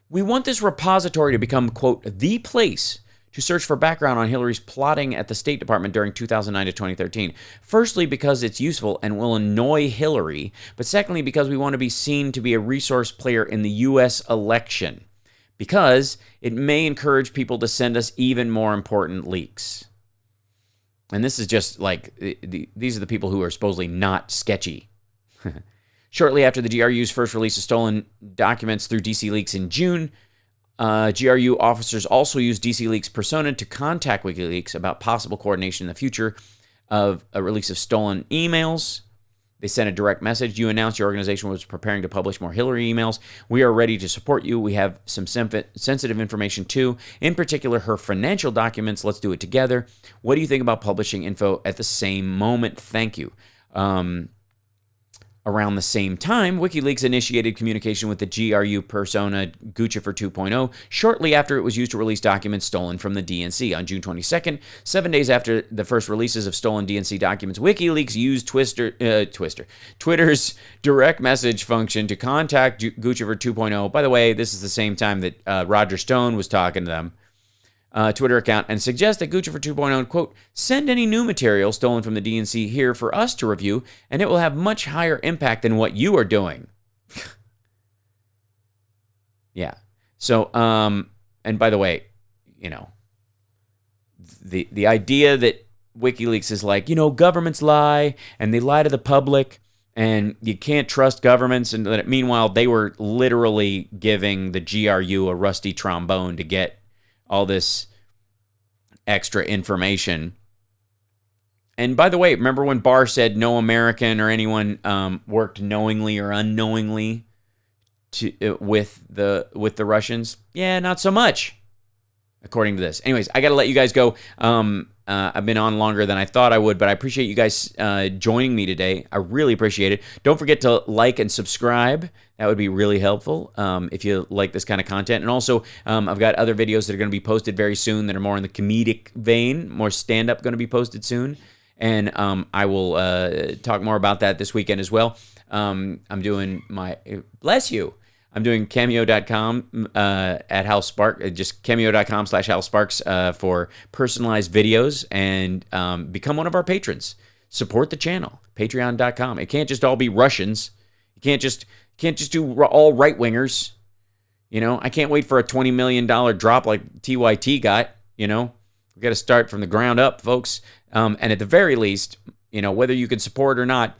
"We want this repository to become, quote, the place to search for background on Hillary's plotting at the State Department during 2009 to 2013. Firstly, because it's useful and will annoy Hillary, but secondly, because we want to be seen to be a resource player in the U.S. election, because it may encourage people to send us even more important leaks." And this is just like, these are the people who are supposedly not sketchy. Shortly after the GRU's first release of stolen documents through DC Leaks in June, GRU officers also used DC Leaks persona to contact WikiLeaks about possible coordination in the future of a release of stolen emails. They sent a direct message. "You announced your organization was preparing to publish more Hillary emails. We are ready to support you. We have some sensitive information too, in particular her financial documents. Let's do it together. What do you think about publishing info at the same moment? Thank you." Around the same time, WikiLeaks initiated communication with the GRU persona Guccifer 2.0 shortly after it was used to release documents stolen from the DNC. On June 22nd, 7 days after the first releases of stolen DNC documents, WikiLeaks used Twitter's direct message function to contact Guccifer 2.0. By the way, this is the same time that Roger Stone was talking to them. Twitter account, and suggest that Guccifer 2.0, quote, "send any new material stolen from the DNC here for us to review, and it will have much higher impact than what you are doing." Yeah. So, and by the way, the idea that WikiLeaks is like, governments lie, and they lie to the public, and you can't trust governments, and that meanwhile, they were literally giving the GRU a rusty trombone to get all this extra information. And by the way, remember when Barr said no American or anyone worked knowingly or unknowingly with the Russians? Yeah, not so much, according to this. Anyways, I got to let you guys go. I've been on longer than I thought I would, but I appreciate you guys joining me today. I really appreciate it. Don't forget to like and subscribe. That would be really helpful if you like this kind of content. And also, I've got other videos that are going to be posted very soon that are more in the comedic vein, more stand-up going to be posted soon. And I will talk more about that this weekend as well. I'm doing bless you. I'm doing cameo.com at Hal Sparks, just cameo.com/Hal Sparks for personalized videos, and become one of our patrons. Support the channel, patreon.com. It can't just all be Russians. You can't just do all right-wingers. I can't wait for a $20 million drop like TYT got. We got to start from the ground up, folks. And at the very least, whether you can support or not,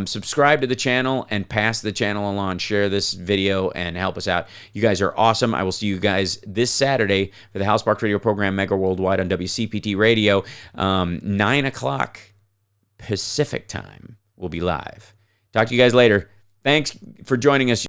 subscribe to the channel and pass the channel along. Share this video and help us out. You guys are awesome. I will see you guys this Saturday for the Hal Sparks radio program, Mega Worldwide on WCPT Radio. 9 o'clock Pacific time. We'll be live. Talk to you guys later. Thanks for joining us.